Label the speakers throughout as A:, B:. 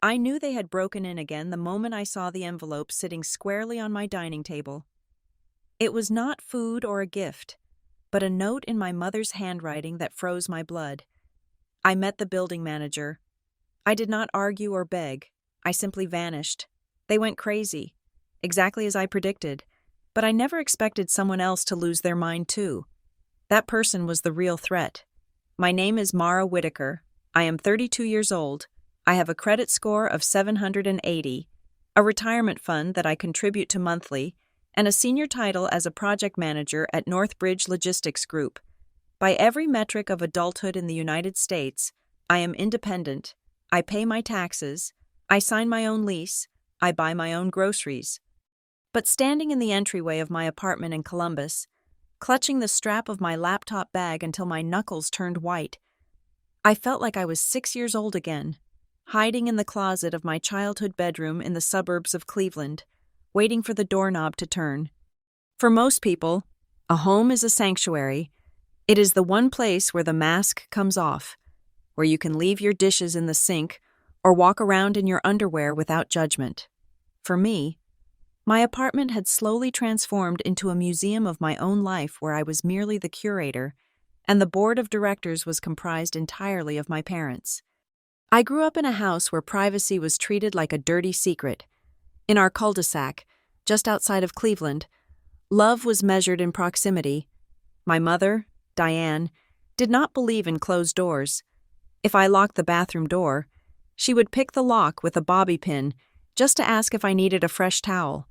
A: I knew they had broken in again the moment I saw the envelope sitting squarely on my dining table. It was not food or a gift, but a note in my mother's handwriting that froze my blood. I met the building manager. I did not argue or beg. I simply vanished. They went crazy, exactly as I predicted, but I never expected someone else to lose their mind too. That person was the real threat. My name is Mara Whitaker. I am 32 years old. I have a credit score of 780, a retirement fund that I contribute to monthly, and a senior title as a project manager at Northbridge Logistics Group. By every metric of adulthood in the United States, I am independent. I pay my taxes. I sign my own lease. I buy my own groceries. But standing in the entryway of my apartment in Columbus, clutching the strap of my laptop bag until my knuckles turned white, I felt like I was 6 years old again, hiding in the closet of my childhood bedroom in the suburbs of Cleveland, waiting for the doorknob to turn. For most people, a home is a sanctuary. It is the one place where the mask comes off, where you can leave your dishes in the sink or walk around in your underwear without judgment. For me, my apartment had slowly transformed into a museum of my own life where I was merely the curator, and the board of directors was comprised entirely of my parents. I grew up in a house where privacy was treated like a dirty secret. In our cul-de-sac, just outside of Cleveland, love was measured in proximity. My mother, Diane, did not believe in closed doors. If I locked the bathroom door, she would pick the lock with a bobby pin just to ask if I needed a fresh towel.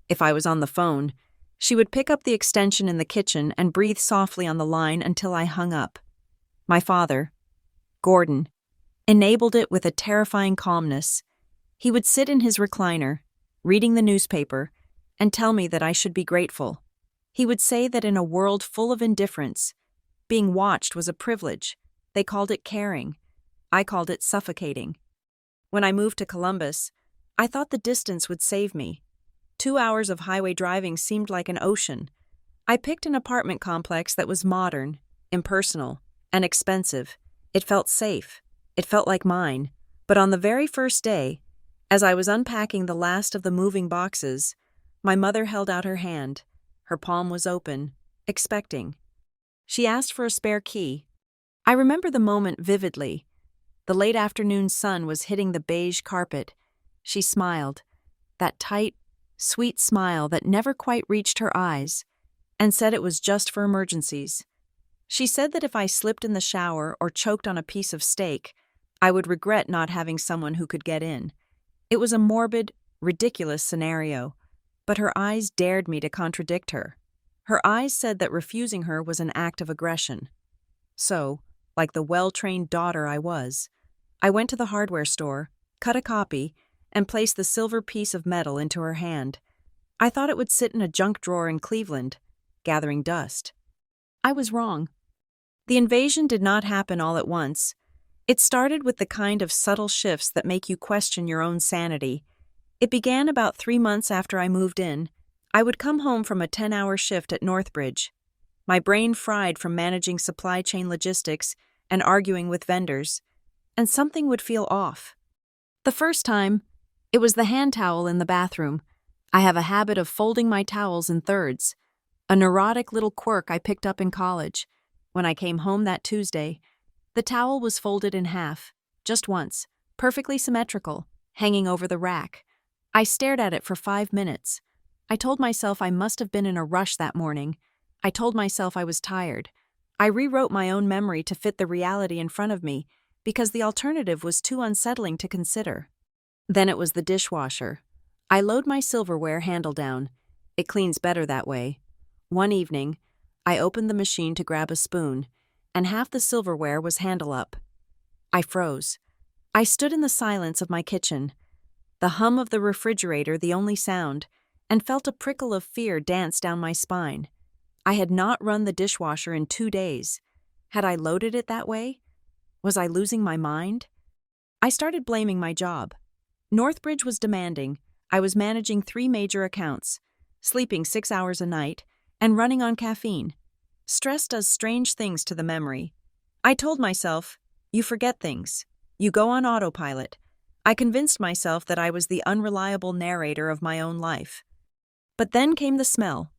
A: If I was on the phone, she would pick up the extension in the kitchen and breathe softly on the line until I hung up. My father, Gordon, enabled it with a terrifying calmness. He would sit in his recliner, reading the newspaper, and tell me that I should be grateful. He would say that in a world full of indifference, being watched was a privilege. They called it caring. I called it suffocating. When I moved to Columbus, I thought the distance would save me. 2 hours of highway driving seemed like an ocean. I picked an apartment complex that was modern, impersonal, and expensive. It felt safe. It felt like mine. But on the very first day, as I was unpacking the last of the moving boxes, my mother held out her hand. Her palm was open, expecting. She asked for a spare key. I remember the moment vividly. The late afternoon sun was hitting the beige carpet. She smiled, that tight, sweet smile that never quite reached her eyes, and said it was just for emergencies. She said that if I slipped in the shower or choked on a piece of steak, I would regret not having someone who could get in. It was a morbid, ridiculous scenario, but her eyes dared me to contradict her. Her eyes said that refusing her was an act of aggression. So, like the well-trained daughter I was, I went to the hardware store, cut a copy, and placed the silver piece of metal into her hand. I thought it would sit in a junk drawer in Cleveland, gathering dust. I was wrong. The invasion did not happen all at once. It started with the kind of subtle shifts that make you question your own sanity. It began about 3 months after I moved in. I would come home from a 10-hour shift at Northbridge. My brain fried from managing supply chain logistics and arguing with vendors, and something would feel off. The first time, it was the hand towel in the bathroom. I have a habit of folding my towels in thirds, a neurotic little quirk I picked up in college. When I came home that Tuesday, the towel was folded in half, just once, perfectly symmetrical, hanging over the rack. I stared at it for 5 minutes. I told myself I must have been in a rush that morning. I told myself I was tired. I rewrote my own memory to fit the reality in front of me, because the alternative was too unsettling to consider. Then it was the dishwasher. I load my silverware handle down. It cleans better that way. One evening, I opened the machine to grab a spoon, and half the silverware was handle up. I froze. I stood in the silence of my kitchen, the hum of the refrigerator the only sound, and felt a prickle of fear dance down my spine. I had not run the dishwasher in 2 days. Had I loaded it that way? Was I losing my mind? I started blaming my job. Northbridge was demanding. I was managing 3 major accounts, sleeping 6 hours a night, and running on caffeine. Stress does strange things to the memory. I told myself, you forget things. You go on autopilot. I convinced myself that I was the unreliable narrator of my own life. But then came the smell.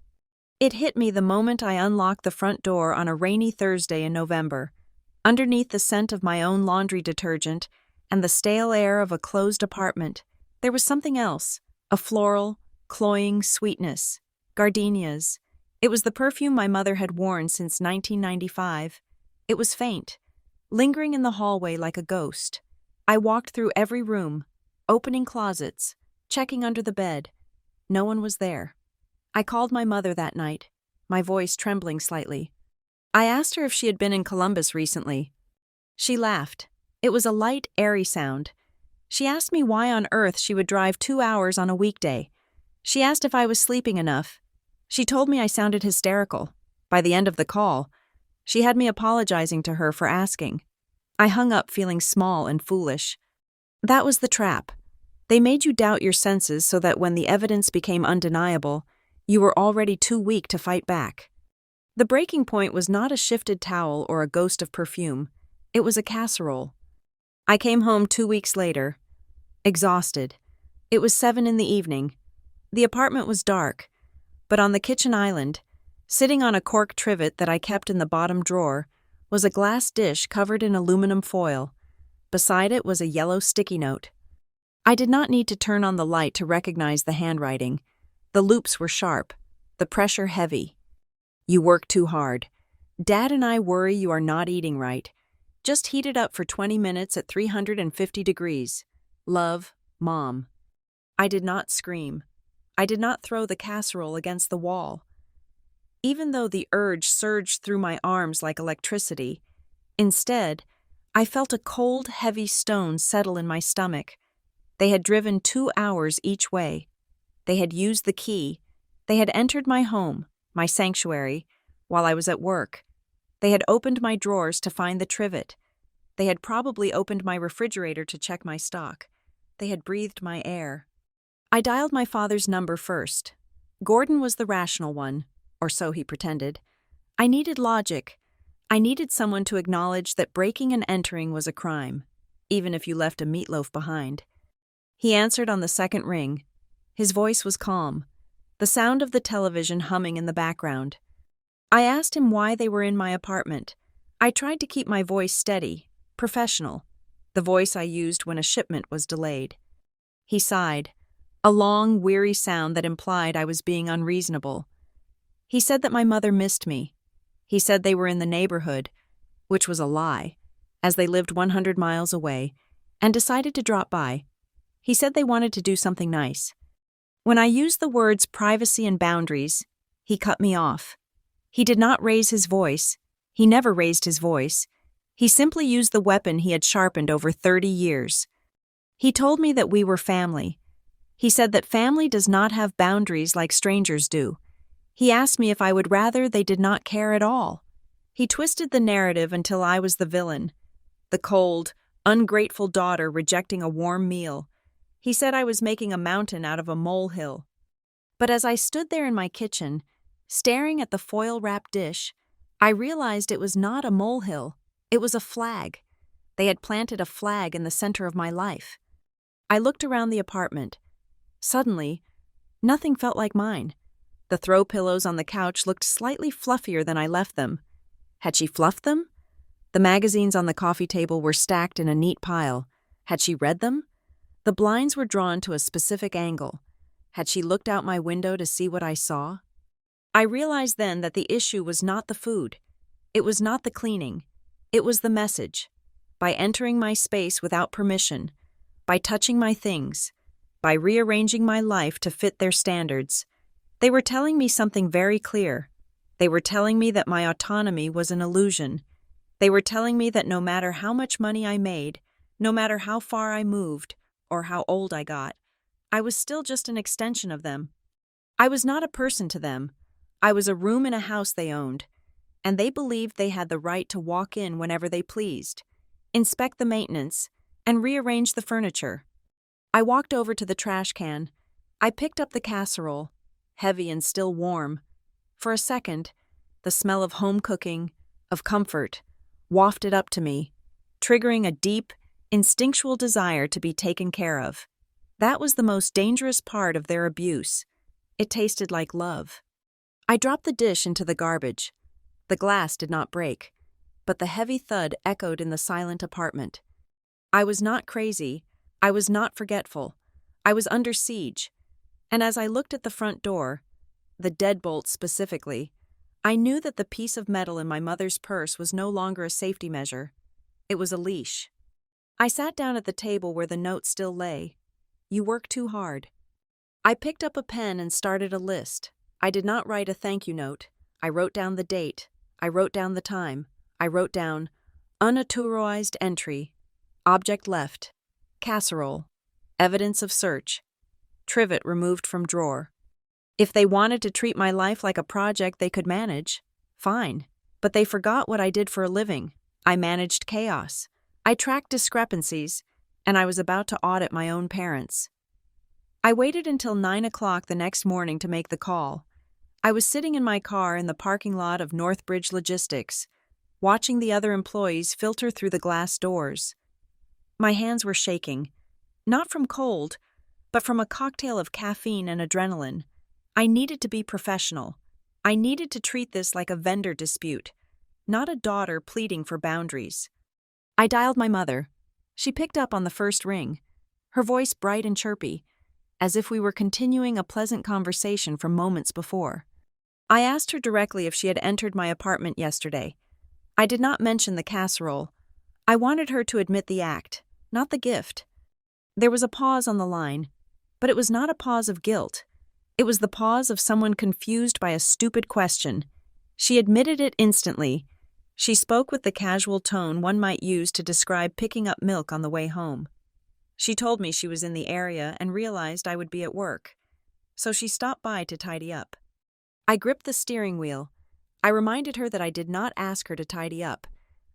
A: It hit me the moment I unlocked the front door on a rainy Thursday in November. Underneath the scent of my own laundry detergent and the stale air of a closed apartment, there was something else, a floral, cloying sweetness. Gardenias. It was the perfume my mother had worn since 1995. It was faint, lingering in the hallway like a ghost. I walked through every room, opening closets, checking under the bed. No one was there. I called my mother that night, my voice trembling slightly. I asked her if she had been in Columbus recently. She laughed. It was a light, airy sound. She asked me why on earth she would drive 2 hours on a weekday. She asked if I was sleeping enough. She told me I sounded hysterical. By the end of the call, she had me apologizing to her for asking. I hung up feeling small and foolish. That was the trap. They made you doubt your senses so that when the evidence became undeniable, you were already too weak to fight back. The breaking point was not a shifted towel or a ghost of perfume. It was a casserole. I came home 2 weeks later, exhausted. It was 7 in the evening. The apartment was dark, but on the kitchen island, sitting on a cork trivet that I kept in the bottom drawer, was a glass dish covered in aluminum foil. Beside it was a yellow sticky note. I did not need to turn on the light to recognize the handwriting. The loops were sharp, the pressure heavy. You work too hard. Dad and I worry you are not eating right. Just heat it up for 20 minutes at 350 degrees. Love, Mom. I did not scream. I did not throw the casserole against the wall. Even though the urge surged through my arms like electricity, instead, I felt a cold, heavy stone settle in my stomach. They had driven 2 hours each way. They had used the key. They had entered my home, my sanctuary, while I was at work. They had opened my drawers to find the trivet. They had probably opened my refrigerator to check my stock. They had breathed my air. I dialed my father's number first. Gordon was the rational one, or so he pretended. I needed logic. I needed someone to acknowledge that breaking and entering was a crime, even if you left a meatloaf behind. He answered on the second ring. His voice was calm, the sound of the television humming in the background. I asked him why they were in my apartment. I tried to keep my voice steady, professional, the voice I used when a shipment was delayed. He sighed, a long, weary sound that implied I was being unreasonable. He said that my mother missed me. He said they were in the neighborhood, which was a lie, as they lived 100 miles away, and decided to drop by. He said they wanted to do something nice. When I used the words privacy and boundaries, he cut me off. He did not raise his voice. He never raised his voice. He simply used the weapon he had sharpened over 30 years. He told me that we were family. He said that family does not have boundaries like strangers do. He asked me if I would rather they did not care at all. He twisted the narrative until I was the villain, the cold, ungrateful daughter rejecting a warm meal. He said I was making a mountain out of a molehill. But as I stood there in my kitchen, staring at the foil-wrapped dish, I realized it was not a molehill. It was a flag. They had planted a flag in the center of my life. I looked around the apartment. Suddenly, nothing felt like mine. The throw pillows on the couch looked slightly fluffier than I left them. Had she fluffed them? The magazines on the coffee table were stacked in a neat pile. Had she read them? The blinds were drawn to a specific angle. Had she looked out my window to see what I saw? I realized then that the issue was not the food. It was not the cleaning. It was the message. By entering my space without permission, by touching my things, by rearranging my life to fit their standards, they were telling me something very clear. They were telling me that my autonomy was an illusion. They were telling me that no matter how much money I made, no matter how far I moved, or how old I got, I was still just an extension of them. I was not a person to them. I was a room in a house they owned, and they believed they had the right to walk in whenever they pleased, inspect the maintenance, and rearrange the furniture. I walked over to the trash can. I picked up the casserole, heavy and still warm. For a second, the smell of home cooking, of comfort, wafted up to me, triggering a deep, instinctual desire to be taken care of. That was the most dangerous part of their abuse. It tasted like love. I dropped the dish into the garbage. The glass did not break, but the heavy thud echoed in the silent apartment. I was not crazy. I was not forgetful. I was under siege. And as I looked at the front door, the deadbolt specifically, I knew that the piece of metal in my mother's purse was no longer a safety measure. It was a leash. I sat down at the table where the note still lay. "You work too hard." I picked up a pen and started a list. I did not write a thank you note. I wrote down the date. I wrote down the time. I wrote down unauthorized entry, object left, casserole, evidence of search, trivet removed from drawer. If they wanted to treat my life like a project they could manage, fine. But they forgot what I did for a living. I managed chaos. I tracked discrepancies, and I was about to audit my own parents. I waited until 9 o'clock the next morning to make the call. I was sitting in my car in the parking lot of Northbridge Logistics, watching the other employees filter through the glass doors. My hands were shaking, not from cold, but from a cocktail of caffeine and adrenaline. I needed to be professional. I needed to treat this like a vendor dispute, not a daughter pleading for boundaries. I dialed my mother. She picked up on the first ring, her voice bright and chirpy, as if we were continuing a pleasant conversation from moments before. I asked her directly if she had entered my apartment yesterday. I did not mention the casserole. I wanted her to admit the act, not the gift. There was a pause on the line, but it was not a pause of guilt. It was the pause of someone confused by a stupid question. She admitted it instantly. She spoke with the casual tone one might use to describe picking up milk on the way home. She told me she was in the area and realized I would be at work, so she stopped by to tidy up. I gripped the steering wheel. I reminded her that I did not ask her to tidy up.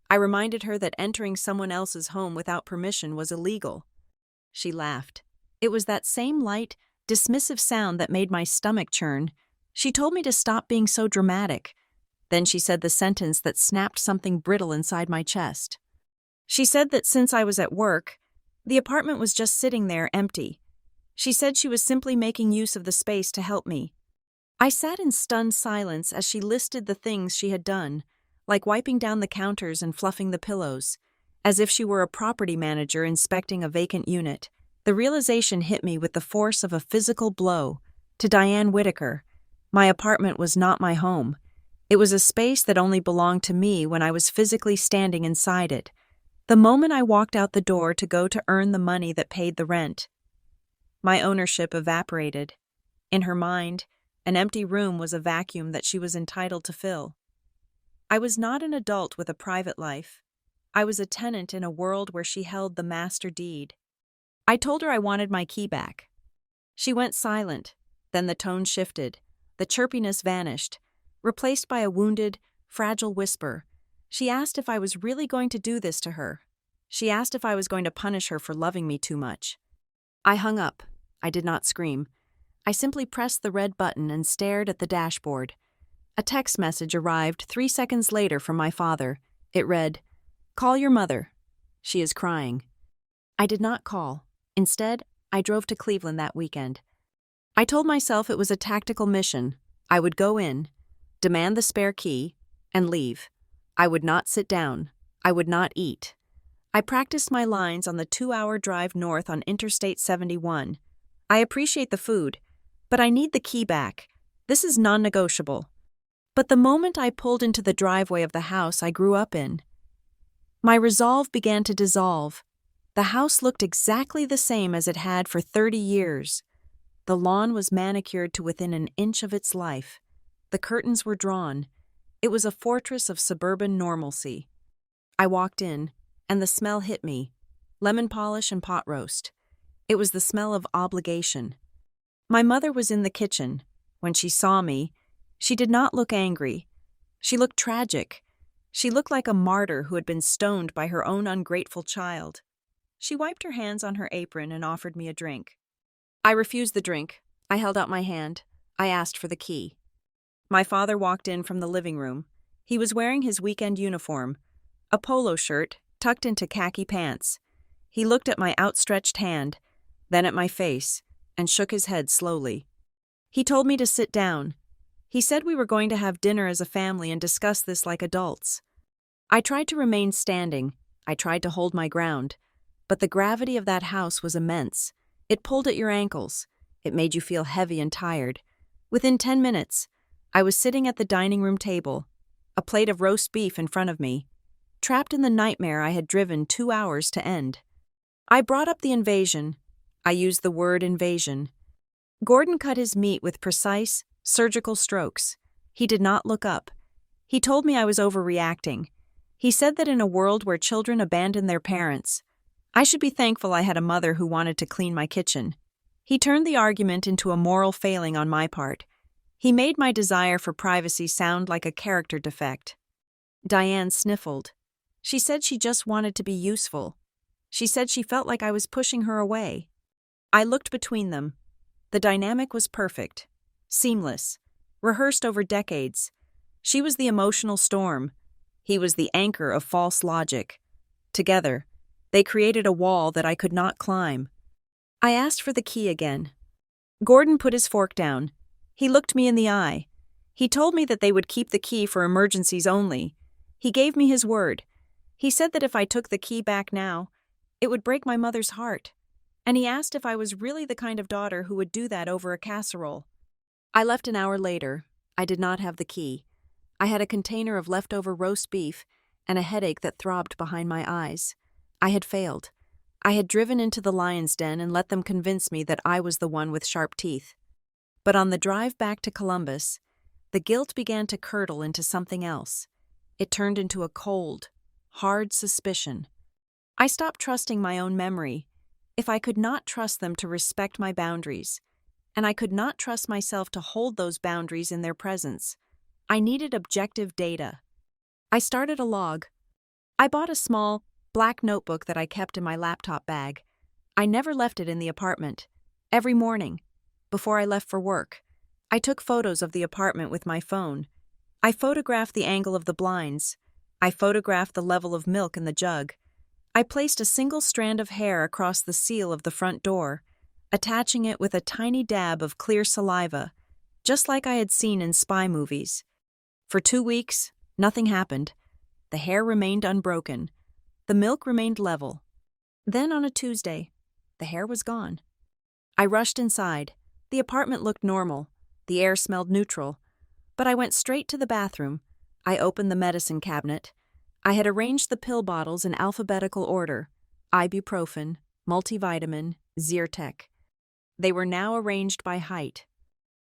A: I reminded her that entering someone else's home without permission was illegal. She laughed. It was that same light, dismissive sound that made my stomach churn. She told me to stop being so dramatic. Then she said the sentence that snapped something brittle inside my chest. She said that since I was at work, the apartment was just sitting there empty. She said she was simply making use of the space to help me. I sat in stunned silence as she listed the things she had done, like wiping down the counters and fluffing the pillows, as if she were a property manager inspecting a vacant unit. The realization hit me with the force of a physical blow. To Diane Whitaker, my apartment was not my home. It was a space that only belonged to me when I was physically standing inside it. The moment I walked out the door to go to earn the money that paid the rent, my ownership evaporated. In her mind, an empty room was a vacuum that she was entitled to fill. I was not an adult with a private life. I was a tenant in a world where she held the master deed. I told her I wanted my key back. She went silent, then the tone shifted. The chirpiness vanished, replaced by a wounded, fragile whisper. She asked if I was really going to do this to her. She asked if I was going to punish her for loving me too much. I hung up. I did not scream. I simply pressed the red button and stared at the dashboard. A text message arrived 3 seconds later from my father. It read, "Call your mother. She is crying." I did not call. Instead, I drove to Cleveland that weekend. I told myself it was a tactical mission. I would go in, demand the spare key, and leave. I would not sit down. I would not eat. I practiced my lines on the 2-hour drive north on Interstate 71. I appreciate the food, but I need the key back. This is non-negotiable. But the moment I pulled into the driveway of the house I grew up in, my resolve began to dissolve. The house looked exactly the same as it had for 30 years. The lawn was manicured to within an inch of its life. The curtains were drawn. It was a fortress of suburban normalcy. I walked in, and the smell hit me. Lemon polish and pot roast. It was the smell of obligation. My mother was in the kitchen. When she saw me, she did not look angry. She looked tragic. She looked like a martyr who had been stoned by her own ungrateful child. She wiped her hands on her apron and offered me a drink. I refused the drink. I held out my hand. I asked for the key. My father walked in from the living room. He was wearing his weekend uniform, a polo shirt tucked into khaki pants. He looked at my outstretched hand, then at my face, and shook his head slowly. He told me to sit down. He said we were going to have dinner as a family and discuss this like adults. I tried to remain standing. I tried to hold my ground. But the gravity of that house was immense. It pulled at your ankles. It made you feel heavy and tired. Within 10 minutes, I was sitting at the dining room table, a plate of roast beef in front of me, trapped in the nightmare I had driven 2 hours to end. I brought up the invasion. I used the word invasion. Gordon cut his meat with precise, surgical strokes. He did not look up. He told me I was overreacting. He said that in a world where children abandon their parents, I should be thankful I had a mother who wanted to clean my kitchen. He turned the argument into a moral failing on my part. He made my desire for privacy sound like a character defect. Diane sniffled. She said she just wanted to be useful. She said she felt like I was pushing her away. I looked between them. The dynamic was perfect, seamless, rehearsed over decades. She was the emotional storm. He was the anchor of false logic. Together, they created a wall that I could not climb. I asked for the key again. Gordon put his fork down. He looked me in the eye. He told me that they would keep the key for emergencies only. He gave me his word. He said that if I took the key back now, it would break my mother's heart. And he asked if I was really the kind of daughter who would do that over a casserole. I left an hour later. I did not have the key. I had a container of leftover roast beef and a headache that throbbed behind my eyes. I had failed. I had driven into the lion's den and let them convince me that I was the one with sharp teeth. But on the drive back to Columbus, the guilt began to curdle into something else. It turned into a cold, hard suspicion. I stopped trusting my own memory. If I could not trust them to respect my boundaries, and I could not trust myself to hold those boundaries in their presence, I needed objective data. I started a log. I bought a small, black notebook that I kept in my laptop bag. I never left it in the apartment. Every morning, before I left for work, I took photos of the apartment with my phone. I photographed the angle of the blinds. I photographed the level of milk in the jug. I placed a single strand of hair across the seal of the front door, attaching it with a tiny dab of clear saliva, just like I had seen in spy movies. For 2 weeks, nothing happened. The hair remained unbroken. The milk remained level. Then on a Tuesday, the hair was gone. I rushed inside. The apartment looked normal. The air smelled neutral. But I went straight to the bathroom. I opened the medicine cabinet. I had arranged the pill bottles in alphabetical order: ibuprofen, multivitamin, Zyrtec. They were now arranged by height.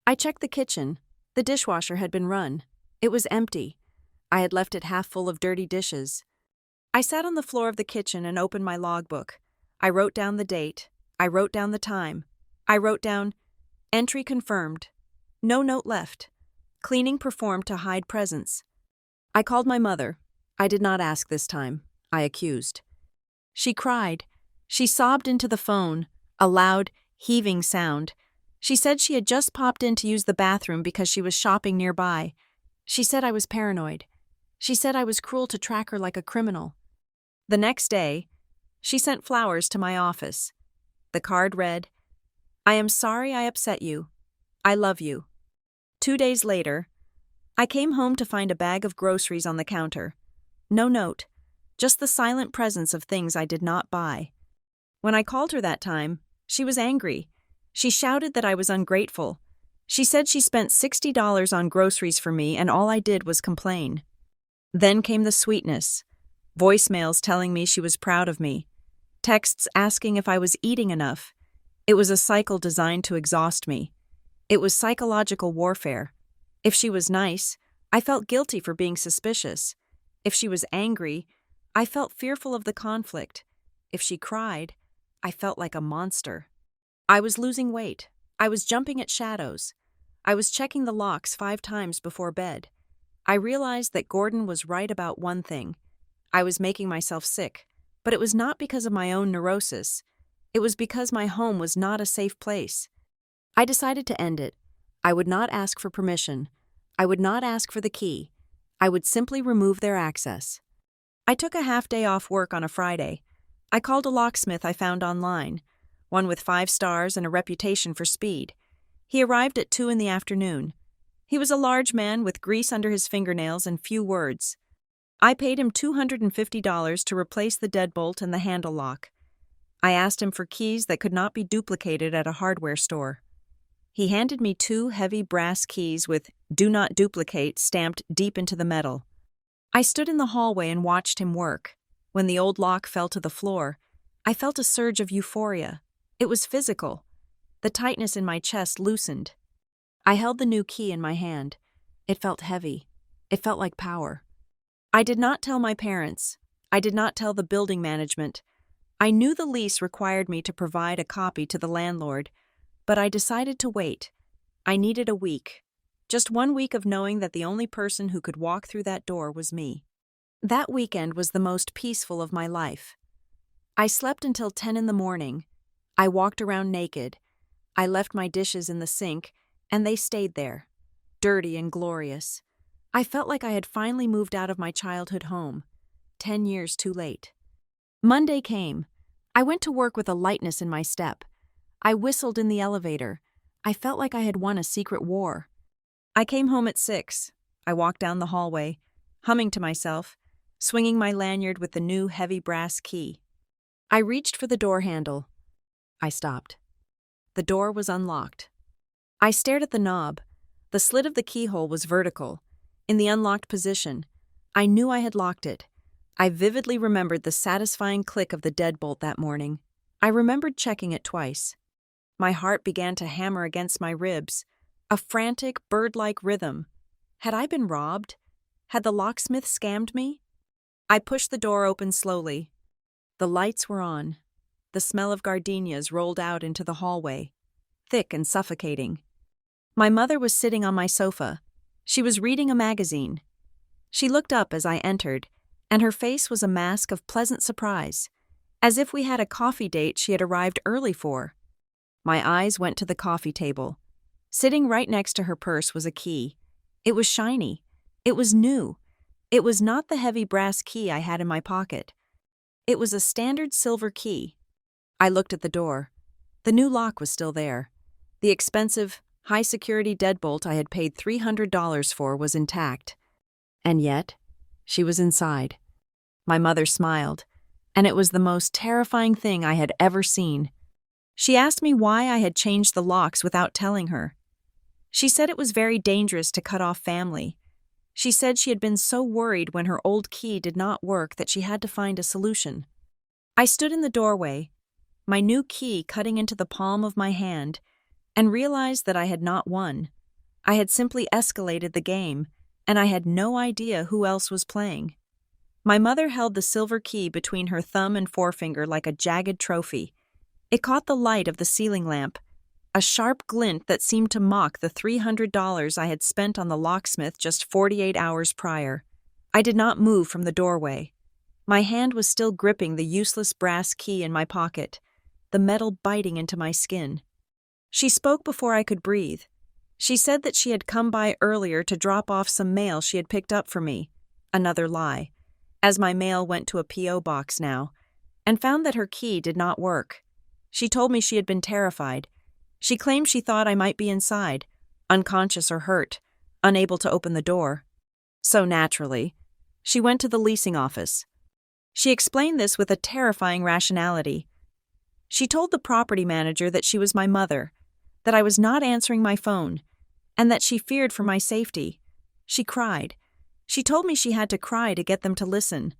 A: I checked the kitchen. The dishwasher had been run. It was empty. I had left it half full of dirty dishes. I sat on the floor of the kitchen and opened my logbook. I wrote down the date. I wrote down the time. I wrote down, entry confirmed. No note left. Cleaning performed to hide presence. I called my mother. I did not ask this time. I accused. She cried. She sobbed into the phone, a loud, heaving sound. She said she had just popped in to use the bathroom because she was shopping nearby. She said I was paranoid. She said I was cruel to track her like a criminal. The next day, she sent flowers to my office. The card read, "I am sorry I upset you. I love you." 2 days later, I came home to find a bag of groceries on the counter. No note, just the silent presence of things I did not buy. When I called her that time, she was angry. She shouted that I was ungrateful. She said she spent $60 on groceries for me and all I did was complain. Then came the sweetness. Voicemails telling me she was proud of me. Texts asking if I was eating enough. It was a cycle designed to exhaust me. It was psychological warfare. If she was nice, I felt guilty for being suspicious. If she was angry, I felt fearful of the conflict. If she cried, I felt like a monster. I was losing weight. I was jumping at shadows. I was checking the locks 5 times before bed. I realized that Gordon was right about one thing. I was making myself sick, but it was not because of my own neurosis. It was because my home was not a safe place. I decided to end it. I would not ask for permission. I would not ask for the key. I would simply remove their access. I took a half day off work on a Friday. I called a locksmith I found online, one with 5 stars and a reputation for speed. He arrived at 2 in the afternoon. He was a large man with grease under his fingernails and few words. I paid him $250 to replace the deadbolt and the handle lock. I asked him for keys that could not be duplicated at a hardware store. He handed me 2 heavy brass keys with "Do Not Duplicate" stamped deep into the metal. I stood in the hallway and watched him work. When the old lock fell to the floor, I felt a surge of euphoria. It was physical. The tightness in my chest loosened. I held the new key in my hand. It felt heavy. It felt like power. I did not tell my parents. I did not tell the building management. I knew the lease required me to provide a copy to the landlord, but I decided to wait. I needed a week. Just 1 week of knowing that the only person who could walk through that door was me. That weekend was the most peaceful of my life. I slept until 10 in the morning. I walked around naked. I left my dishes in the sink, and they stayed there, dirty and glorious. I felt like I had finally moved out of my childhood home, 10 years too late. Monday came. I went to work with a lightness in my step. I whistled in the elevator. I felt like I had won a secret war. I came home at 6. I walked down the hallway, humming to myself, swinging my lanyard with the new heavy brass key. I reached for the door handle. I stopped. The door was unlocked. I stared at the knob. The slit of the keyhole was vertical, in the unlocked position. I knew I had locked it. I vividly remembered the satisfying click of the deadbolt that morning. I remembered checking it twice. My heart began to hammer against my ribs, a frantic, bird-like rhythm. Had I been robbed? Had the locksmith scammed me? I pushed the door open slowly. The lights were on. The smell of gardenias rolled out into the hallway, thick and suffocating. My mother was sitting on my sofa. She was reading a magazine. She looked up as I entered, and her face was a mask of pleasant surprise, as if we had a coffee date she had arrived early for. My eyes went to the coffee table. Sitting right next to her purse was a key. It was shiny. It was new. It was not the heavy brass key I had in my pocket. It was a standard silver key. I looked at the door. The new lock was still there. The expensive, high-security deadbolt I had paid $300 for was intact. And yet, she was inside. My mother smiled, and it was the most terrifying thing I had ever seen. She asked me why I had changed the locks without telling her. She said it was very dangerous to cut off family. She said she had been so worried when her old key did not work that she had to find a solution. I stood in the doorway, my new key cutting into the palm of my hand, and realized that I had not won. I had simply escalated the game, and I had no idea who else was playing. My mother held the silver key between her thumb and forefinger like a jagged trophy. It caught the light of the ceiling lamp, a sharp glint that seemed to mock the $300 I had spent on the locksmith just 48 hours prior. I did not move from the doorway. My hand was still gripping the useless brass key in my pocket, the metal biting into my skin. She spoke before I could breathe. She said that she had come by earlier to drop off some mail she had picked up for me. Another lie, as my mail went to a P.O. box now, and found that her key did not work. She told me she had been terrified. She claimed she thought I might be inside, unconscious or hurt, unable to open the door. So naturally, she went to the leasing office. She explained this with a terrifying rationality. She told the property manager that she was my mother, that I was not answering my phone, and that she feared for my safety. She cried. She told me she had to cry to get them to listen.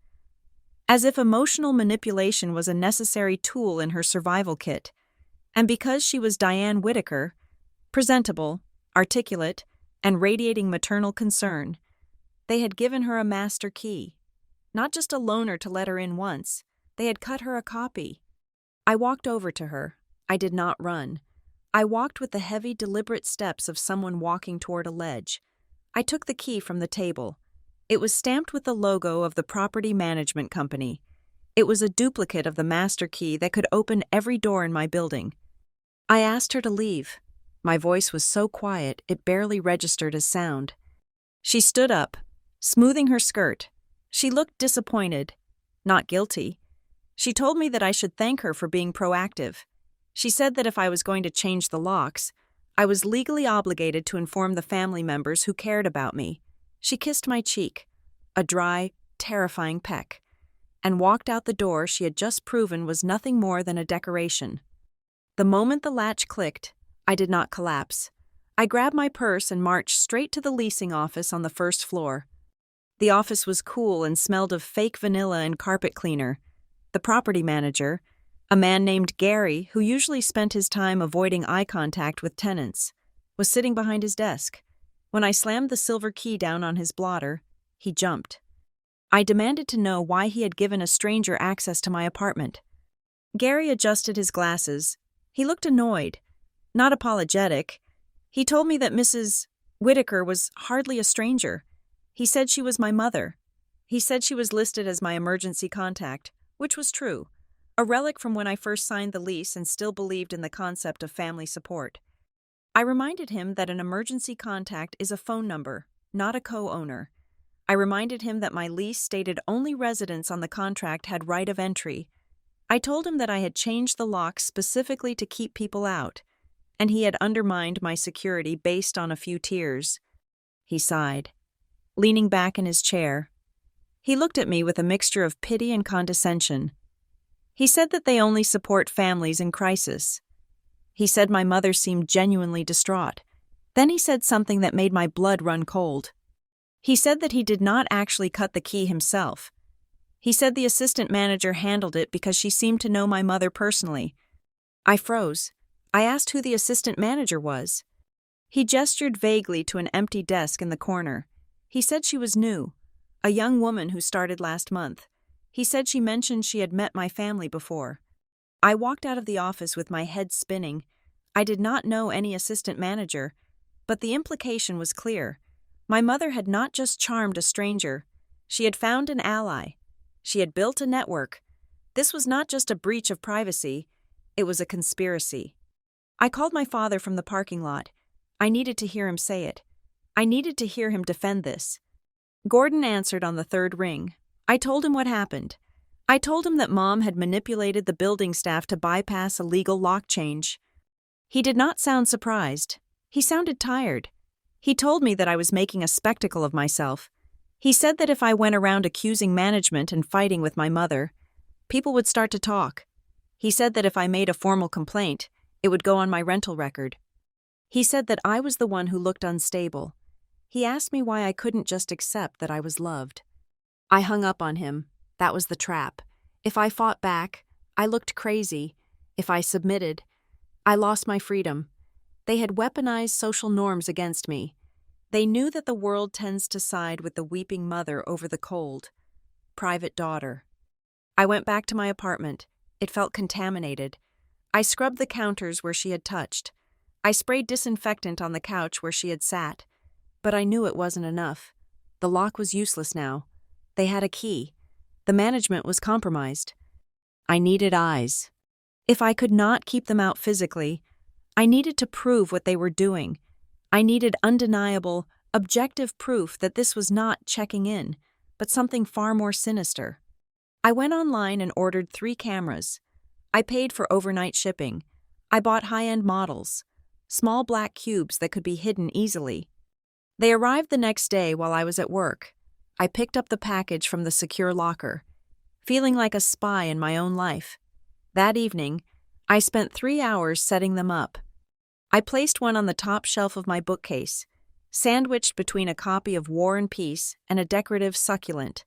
A: As if emotional manipulation was a necessary tool in her survival kit. And because she was Diane Whitaker, presentable, articulate, and radiating maternal concern, they had given her a master key. Not just a loaner to let her in once, they had cut her a copy. I walked over to her. I did not run. I walked with the heavy, deliberate steps of someone walking toward a ledge. I took the key from the table. It was stamped with the logo of the property management company. It was a duplicate of the master key that could open every door in my building. I asked her to leave. My voice was so quiet it barely registered as sound. She stood up, smoothing her skirt. She looked disappointed, not guilty. She told me that I should thank her for being proactive. She said that if I was going to change the locks, I was legally obligated to inform the family members who cared about me. She kissed my cheek, a dry, terrifying peck, and walked out the door she had just proven was nothing more than a decoration. The moment the latch clicked, I did not collapse. I grabbed my purse and marched straight to the leasing office on the first floor. The office was cool and smelled of fake vanilla and carpet cleaner. The property manager, a man named Gary who usually spent his time avoiding eye contact with tenants, was sitting behind his desk. When I slammed the silver key down on his blotter, he jumped. I demanded to know why he had given a stranger access to my apartment. Gary adjusted his glasses. He looked annoyed, not apologetic. He told me that Mrs. Whitaker was hardly a stranger. He said she was my mother. He said she was listed as my emergency contact, which was true, a relic from when I first signed the lease and still believed in the concept of family support. I reminded him that an emergency contact is a phone number, not a co-owner. I reminded him that my lease stated only residents on the contract had right of entry. I told him that I had changed the locks specifically to keep people out, and he had undermined my security based on a few tears. He sighed, leaning back in his chair. He looked at me with a mixture of pity and condescension. He said that they only support families in crisis. He said my mother seemed genuinely distraught. Then he said something that made my blood run cold. He said that he did not actually cut the key himself. He said the assistant manager handled it because she seemed to know my mother personally. I froze. I asked who the assistant manager was. He gestured vaguely to an empty desk in the corner. He said she was new, a young woman who started last month. He said she mentioned she had met my family before. I walked out of the office with my head spinning. I did not know any assistant manager, but the implication was clear. My mother had not just charmed a stranger. She had found an ally. She had built a network. This was not just a breach of privacy. It was a conspiracy. I called my father from the parking lot. I needed to hear him say it. I needed to hear him defend this. Gordon answered on the third ring. I told him what happened. I told him that Mom had manipulated the building staff to bypass a legal lock change. He did not sound surprised. He sounded tired. He told me that I was making a spectacle of myself. He said that if I went around accusing management and fighting with my mother, people would start to talk. He said that if I made a formal complaint, it would go on my rental record. He said that I was the one who looked unstable. He asked me why I couldn't just accept that I was loved. I hung up on him. That was the trap. If I fought back, I looked crazy. If I submitted, I lost my freedom. They had weaponized social norms against me. They knew that the world tends to side with the weeping mother over the cold, private daughter. I went back to my apartment. It felt contaminated. I scrubbed the counters where she had touched. I sprayed disinfectant on the couch where she had sat. But I knew it wasn't enough. The lock was useless now. They had a key. The management was compromised. I needed eyes. If I could not keep them out physically, I needed to prove what they were doing. I needed undeniable, objective proof that this was not checking in, but something far more sinister. I went online and ordered 3 cameras. I paid for overnight shipping. I bought high-end models, small black cubes that could be hidden easily. They arrived the next day while I was at work. I picked up the package from the secure locker, feeling like a spy in my own life. That evening, I spent 3 hours setting them up. I placed one on the top shelf of my bookcase, sandwiched between a copy of War and Peace and a decorative succulent.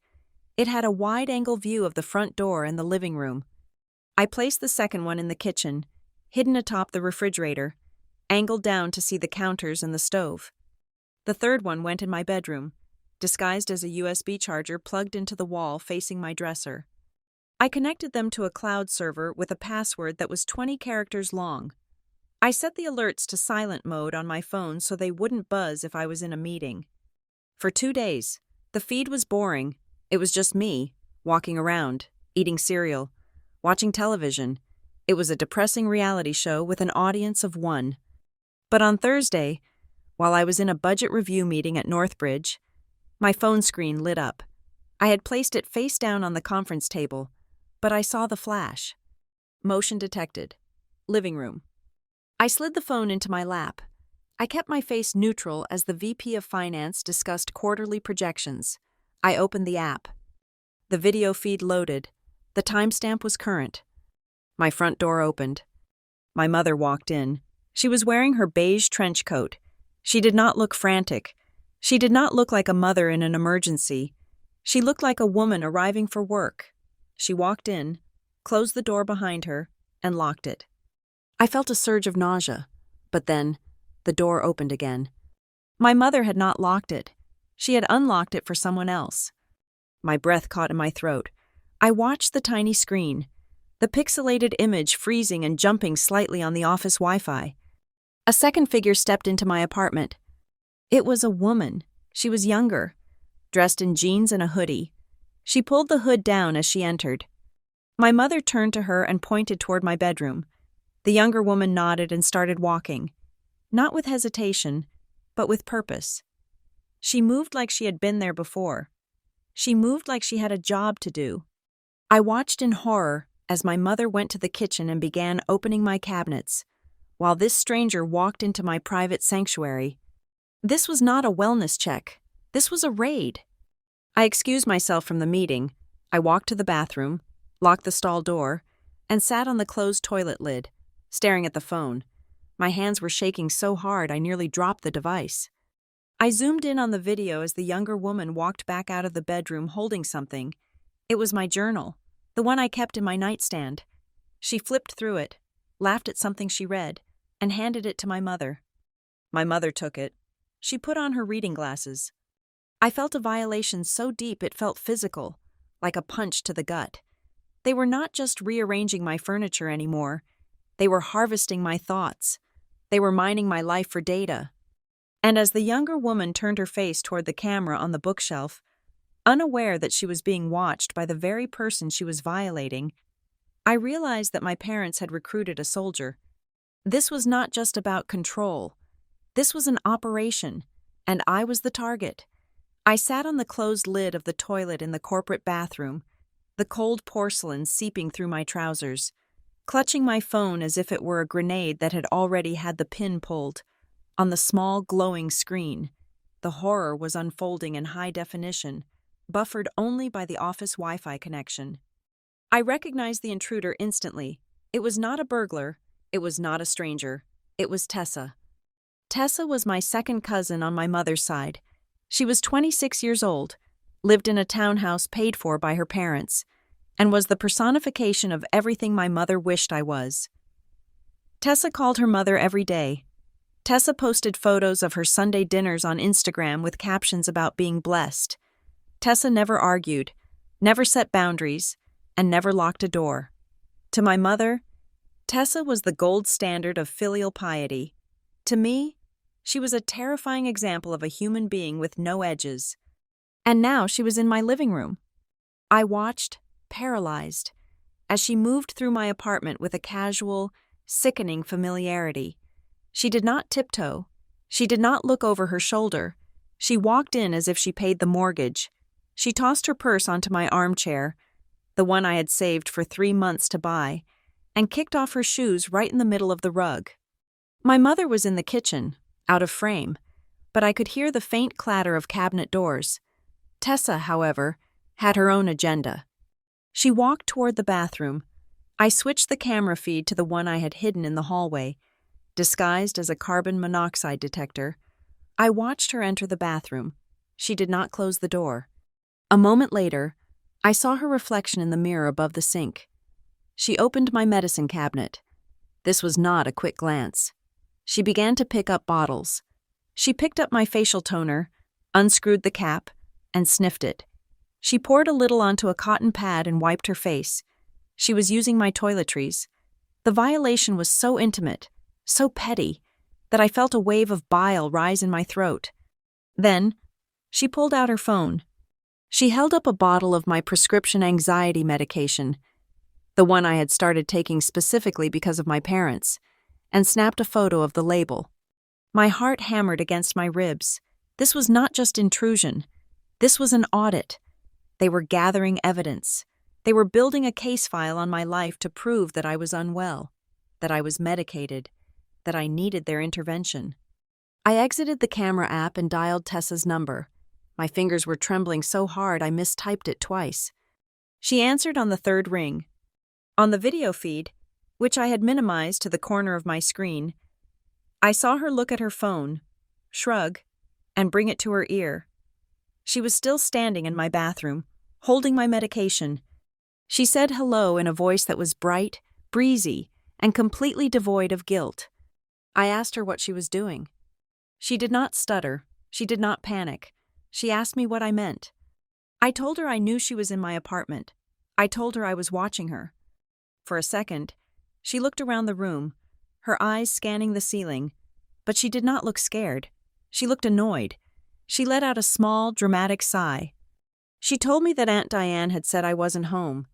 A: It had a wide-angle view of the front door and the living room. I placed the second one in the kitchen, hidden atop the refrigerator, angled down to see the counters and the stove. The third one went in my bedroom, disguised as a USB charger plugged into the wall facing my dresser. I connected them to a cloud server with a password that was 20 characters long. I set the alerts to silent mode on my phone so they wouldn't buzz if I was in a meeting. For 2 days, the feed was boring. It was just me, walking around, eating cereal, watching television. It was a depressing reality show with an audience of 1. But on Thursday, while I was in a budget review meeting at Northbridge, my phone screen lit up. I had placed it face down on the conference table. but I saw the flash. Motion detected. Living room. I slid the phone into my lap. I kept my face neutral as the VP of Finance discussed quarterly projections. I opened the app. The video feed loaded. The timestamp was current. My front door opened. My mother walked in. She was wearing her beige trench coat. She did not look frantic. She did not look like a mother in an emergency. She looked like a woman arriving for work. She walked in, closed the door behind her, and locked it. I felt a surge of nausea, but then the door opened again. My mother had not locked it. She had unlocked it for someone else. My breath caught in my throat. I watched the tiny screen, the pixelated image freezing and jumping slightly on the office Wi-Fi. A second figure stepped into my apartment. It was a woman. She was younger, dressed in jeans and a hoodie. She pulled the hood down as she entered. My mother turned to her and pointed toward my bedroom. The younger woman nodded and started walking, not with hesitation, but with purpose. She moved like she had been there before. She moved like she had a job to do. I watched in horror as my mother went to the kitchen and began opening my cabinets, while this stranger walked into my private sanctuary. This was not a wellness check. This was a raid. I excused myself from the meeting. I walked to the bathroom, locked the stall door, and sat on the closed toilet lid, staring at the phone. My hands were shaking so hard I nearly dropped the device. I zoomed in on the video as the younger woman walked back out of the bedroom holding something. It was my journal, the one I kept in my nightstand. She flipped through it, laughed at something she read, and handed it to my mother. My mother took it. She put on her reading glasses. I felt a violation so deep it felt physical, like a punch to the gut. They were not just rearranging my furniture anymore. They were harvesting my thoughts. They were mining my life for data. And as the younger woman turned her face toward the camera on the bookshelf, unaware that she was being watched by the very person she was violating, I realized that my parents had recruited a soldier. This was not just about control. This was an operation, and I was the target. I sat on the closed lid of the toilet in the corporate bathroom, the cold porcelain seeping through my trousers, clutching my phone as if it were a grenade that had already had the pin pulled. On the small, glowing screen, the horror was unfolding in high definition, buffered only by the office Wi-Fi connection. I recognized the intruder instantly. It was not a burglar. It was not a stranger. It was Tessa. Tessa was my second cousin on my mother's side. She was 26 years old, lived in a townhouse paid for by her parents, and was the personification of everything my mother wished I was. Tessa called her mother every day. Tessa posted photos of her Sunday dinners on Instagram with captions about being blessed. Tessa never argued, never set boundaries, and never locked a door. To my mother, Tessa was the gold standard of filial piety. To me, she was a terrifying example of a human being with no edges. And now she was in my living room. I watched, paralyzed, as she moved through my apartment with a casual, sickening familiarity. She did not tiptoe. She did not look over her shoulder. She walked in as if she paid the mortgage. She tossed her purse onto my armchair, the one I had saved for 3 months to buy, and kicked off her shoes right in the middle of the rug. My mother was in the kitchen, out of frame, but I could hear the faint clatter of cabinet doors. Tessa, however, had her own agenda. She walked toward the bathroom. I switched the camera feed to the one I had hidden in the hallway. Disguised as a carbon monoxide detector, I watched her enter the bathroom. She did not close the door. A moment later, I saw her reflection in the mirror above the sink. She opened my medicine cabinet. This was not a quick glance. She began to pick up bottles. She picked up my facial toner, unscrewed the cap, and sniffed it. She poured a little onto a cotton pad and wiped her face. She was using my toiletries. The violation was so intimate, so petty, that I felt a wave of bile rise in my throat. Then, she pulled out her phone. She held up a bottle of my prescription anxiety medication, the one I had started taking specifically because of my parents, and snapped a photo of the label. My heart hammered against my ribs. This was not just intrusion. This was an audit. They were gathering evidence. They were building a case file on my life to prove that I was unwell, that I was medicated, that I needed their intervention. I exited the camera app and dialed Tessa's number. My fingers were trembling so hard I mistyped it twice. She answered on the third ring. On the video feed, which I had minimized to the corner of my screen, I saw her look at her phone, shrug, and bring it to her ear. She was still standing in my bathroom, holding my medication. She said hello in a voice that was bright, breezy, and completely devoid of guilt. I asked her what she was doing. She did not stutter. She did not panic. She asked me what I meant. I told her I knew she was in my apartment. I told her I was watching her. For a second, she looked around the room, her eyes scanning the ceiling, but she did not look scared. She looked annoyed. She let out a small, dramatic sigh. She told me that Aunt Diane had said I wasn't home.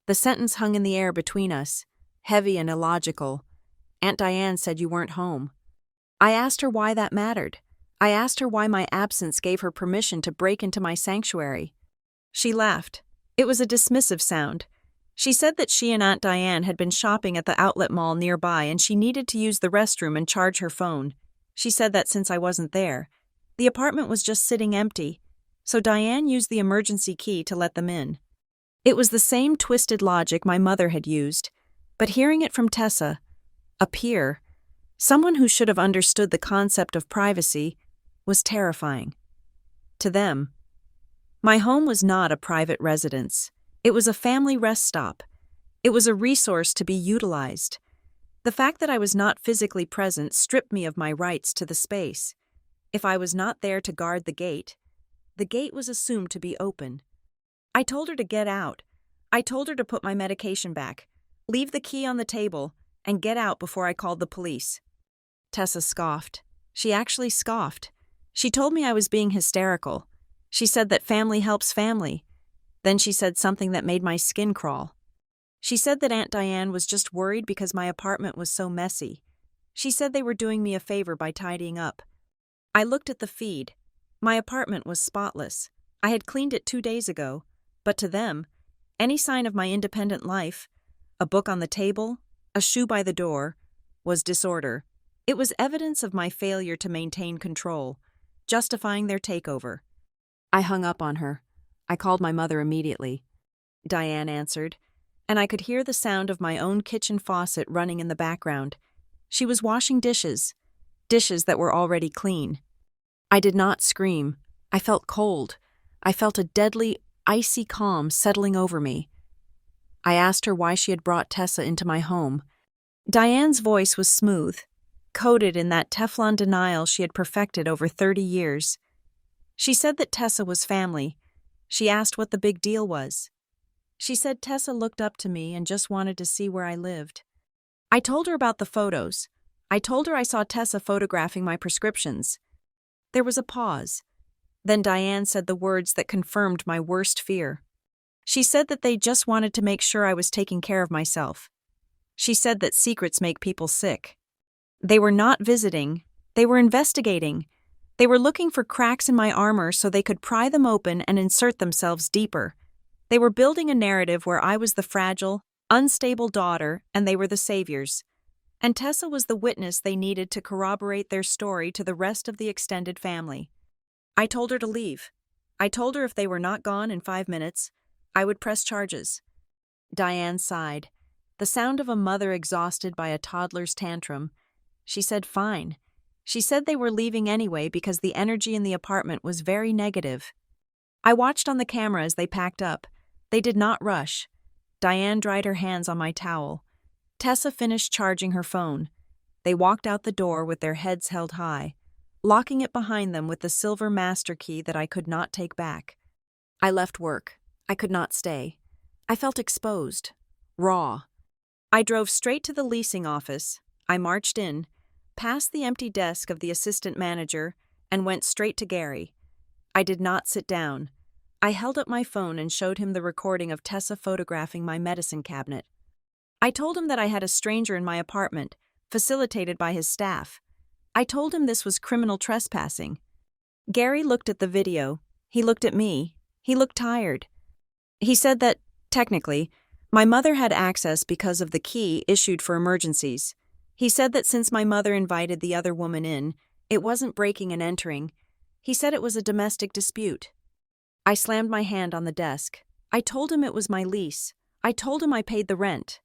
A: The sentence hung in the air between us, heavy and illogical. Aunt Diane said you weren't home. I asked her why that mattered. I asked her why my absence gave her permission to break into my sanctuary. She laughed. It was a dismissive sound. She said that she and Aunt Diane had been shopping at the outlet mall nearby and she needed to use the restroom and charge her phone. She said that since I wasn't there, the apartment was just sitting empty, so Diane used the emergency key to let them in. It was the same twisted logic my mother had used, but hearing it from Tessa, a peer, someone who should have understood the concept of privacy, was terrifying. To them, my home was not a private residence. It was a family rest stop. It was a resource to be utilized. The fact that I was not physically present stripped me of my rights to the space. If I was not there to guard the gate was assumed to be open. I told her to get out. I told her to put my medication back, leave the key on the table, and get out before I called the police. Tessa scoffed. She actually scoffed. She told me I was being hysterical. She said that family helps family. Then she said something that made my skin crawl. She said that Aunt Diane was just worried because my apartment was so messy. She said they were doing me a favor by tidying up. I looked at the feed. My apartment was spotless. I had cleaned it 2 days ago, but to them, any sign of my independent life, a book on the table, a shoe by the door, was disorder. It was evidence of my failure to maintain control, justifying their takeover. I hung up on her. I called my mother immediately. Diane answered, and I could hear the sound of my own kitchen faucet running in the background. She was washing dishes that were already clean. I did not scream. I felt cold. I felt a deadly, icy calm settling over me. I asked her why she had brought Tessa into my home. Diane's voice was smooth, coated in that Teflon denial she had perfected over 30 years. She said that Tessa was family. She asked what the big deal was. She said Tessa looked up to me and just wanted to see where I lived. I told her about the photos. I told her I saw Tessa photographing my prescriptions. There was a pause. Then Diane said the words that confirmed my worst fear. She said that they just wanted to make sure I was taking care of myself. She said that secrets make people sick. They were not visiting. They were investigating. They were looking for cracks in my armor so they could pry them open and insert themselves deeper. They were building a narrative where I was the fragile, unstable daughter and they were the saviors. And Tessa was the witness they needed to corroborate their story to the rest of the extended family. I told her to leave. I told her if they were not gone in 5 minutes, I would press charges. Diane sighed, the sound of a mother exhausted by a toddler's tantrum. She said fine. She said they were leaving anyway because the energy in the apartment was very negative. I watched on the camera as they packed up. They did not rush. Diane dried her hands on my towel. Tessa finished charging her phone. They walked out the door with their heads held high, locking it behind them with the silver master key that I could not take back. I left work. I could not stay. I felt exposed, raw. I drove straight to the leasing office. I marched in, past the empty desk of the assistant manager, and went straight to Gary. I did not sit down. I held up my phone and showed him the recording of Tessa photographing my medicine cabinet. I told him that I had a stranger in my apartment, facilitated by his staff. I told him this was criminal trespassing. Gary looked at the video. He looked at me. He looked tired. He said that Technically, my mother had access because of the key issued for emergencies. He said that since my mother invited the other woman in, it wasn't breaking and entering. He said it was a domestic dispute. I slammed my hand on the desk. I told him it was my lease. I told him I paid the rent.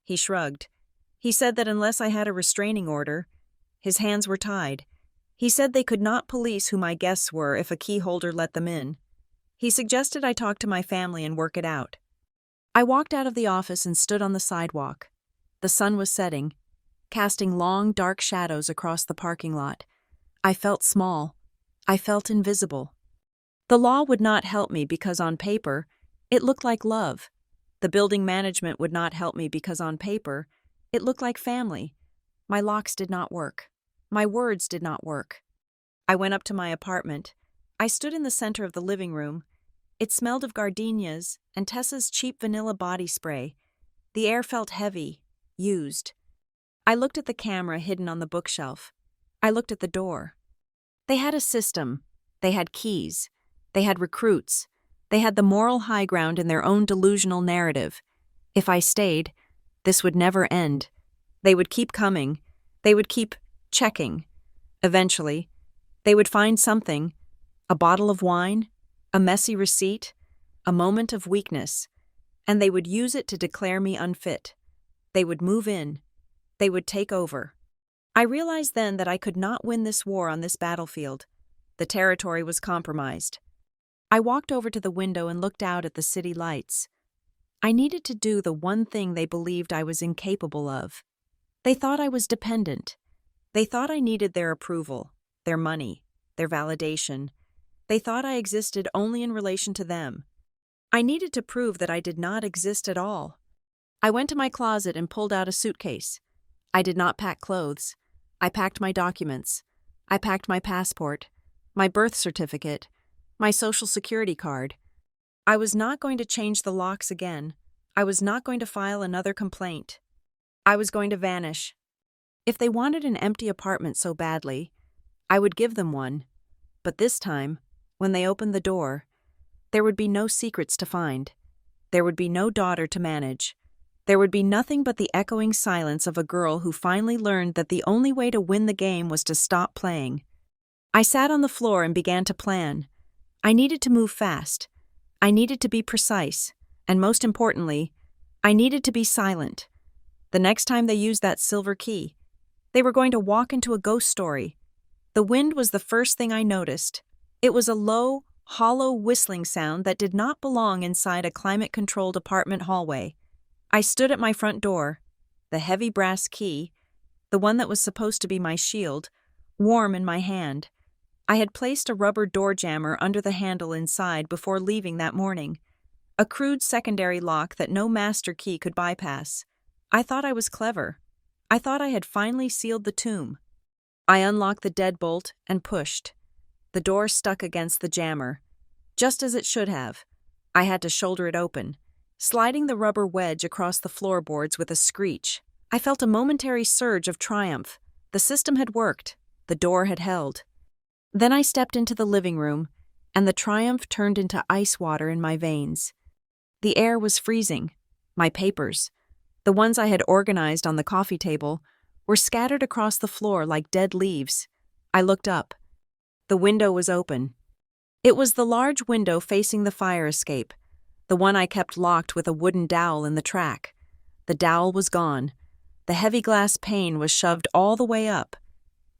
A: He shrugged. He said that unless I had a restraining order, his hands were tied. He said they could not police who my guests were if a key holder let them in. He suggested I talk to my family and work it out. I walked out of the office and stood on the sidewalk. The sun was setting, casting long, dark shadows across the parking lot. I felt small. I felt invisible. The law would not help me because on paper, it looked like love. The building management would not help me because on paper, it looked like family. My locks did not work. My words did not work. I went up to my apartment. I stood in the center of the living room. It smelled of gardenias and Tessa's cheap vanilla body spray. The air felt heavy, used. I looked at the camera hidden on the bookshelf. I looked at the door. They had a system. They had keys. They had recruits. They had the moral high ground in their own delusional narrative. If I stayed, this would never end. They would keep coming. They would keep checking. Eventually, they would find something, a bottle of wine, a messy receipt, a moment of weakness, and they would use it to declare me unfit. They would move in. They would take over. I realized then that I could not win this war on this battlefield. The territory was compromised. I walked over to the window and looked out at the city lights. I needed to do the one thing they believed I was incapable of. They thought I was dependent. They thought I needed their approval, their money, their validation. They thought I existed only in relation to them. I needed to prove that I did not exist at all. I went to my closet and pulled out a suitcase. I did not pack clothes. I packed my documents. I packed my passport, my birth certificate, my social security card. I was not going to change the locks again. I was not going to file another complaint. I was going to vanish. If they wanted an empty apartment so badly, I would give them one. But this time, when they opened the door, there would be no secrets to find. There would be no daughter to manage. There would be nothing but the echoing silence of a girl who finally learned that the only way to win the game was to stop playing. I sat on the floor and began to plan. I needed to move fast. I needed to be precise. And most importantly, I needed to be silent. The next time they used that silver key, they were going to walk into a ghost story. The wind was the first thing I noticed. It was a low, hollow whistling sound that did not belong inside a climate-controlled apartment hallway. I stood at my front door, the heavy brass key, the one that was supposed to be my shield, warm in my hand. I had placed a rubber door jammer under the handle inside before leaving that morning, a crude secondary lock that no master key could bypass. I thought I was clever. I thought I had finally sealed the tomb. I unlocked the deadbolt and pushed. The door stuck against the jammer, just as it should have. I had to shoulder it open, sliding the rubber wedge across the floorboards with a screech. I felt a momentary surge of triumph. The system had worked. The door had held. Then I stepped into the living room, and the triumph turned into ice water in my veins. The air was freezing. My papers, the ones I had organized on the coffee table, were scattered across the floor like dead leaves. I looked up. The window was open. It was the large window facing the fire escape, the one I kept locked with a wooden dowel in the track. The dowel was gone. The heavy glass pane was shoved all the way up.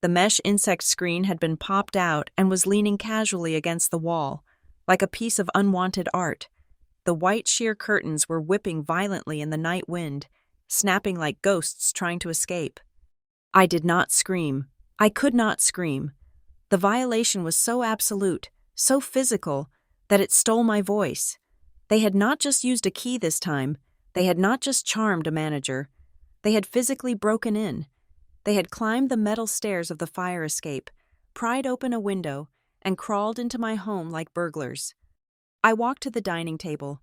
A: The mesh insect screen had been popped out and was leaning casually against the wall, like a piece of unwanted art. The white sheer curtains were whipping violently in the night wind, snapping like ghosts trying to escape. I did not scream. I could not scream. The violation was so absolute, so physical, that it stole my voice. They had not just used a key this time. They had not just charmed a manager. They had physically broken in. They had climbed the metal stairs of the fire escape, pried open a window, and crawled into my home like burglars. I walked to the dining table.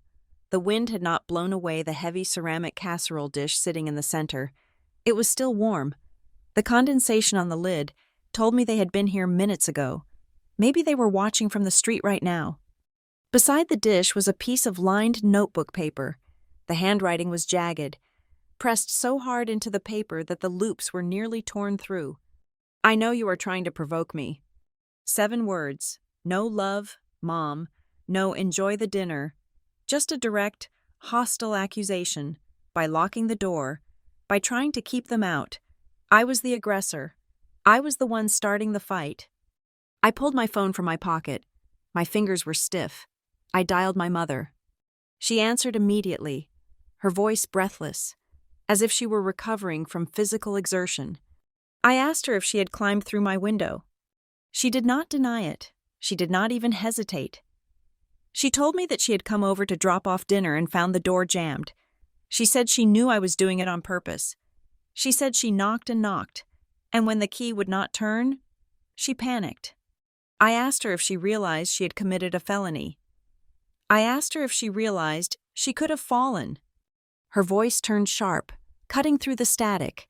A: The wind had not blown away the heavy ceramic casserole dish sitting in the center. It was still warm. The condensation on the lid told me they had been here minutes ago. Maybe they were watching from the street right now. Beside the dish was a piece of lined notebook paper. The handwriting was jagged, pressed so hard into the paper that the loops were nearly torn through. "I know you are trying to provoke me." 7 words. No love, Mom. No enjoy the dinner. Just a direct, hostile accusation. By locking the door, by trying to keep them out. I was the aggressor. I was the one starting the fight. I pulled my phone from my pocket. My fingers were stiff. I dialed my mother. She answered immediately, her voice breathless, as if she were recovering from physical exertion. I asked her if she had climbed through my window. She did not deny it. She did not even hesitate. She told me that she had come over to drop off dinner and found the door jammed. She said she knew I was doing it on purpose. She said she knocked and knocked, and when the key would not turn, she panicked. I asked her if she realized she had committed a felony. I asked her if she realized she could have fallen. Her voice turned sharp, cutting through the static.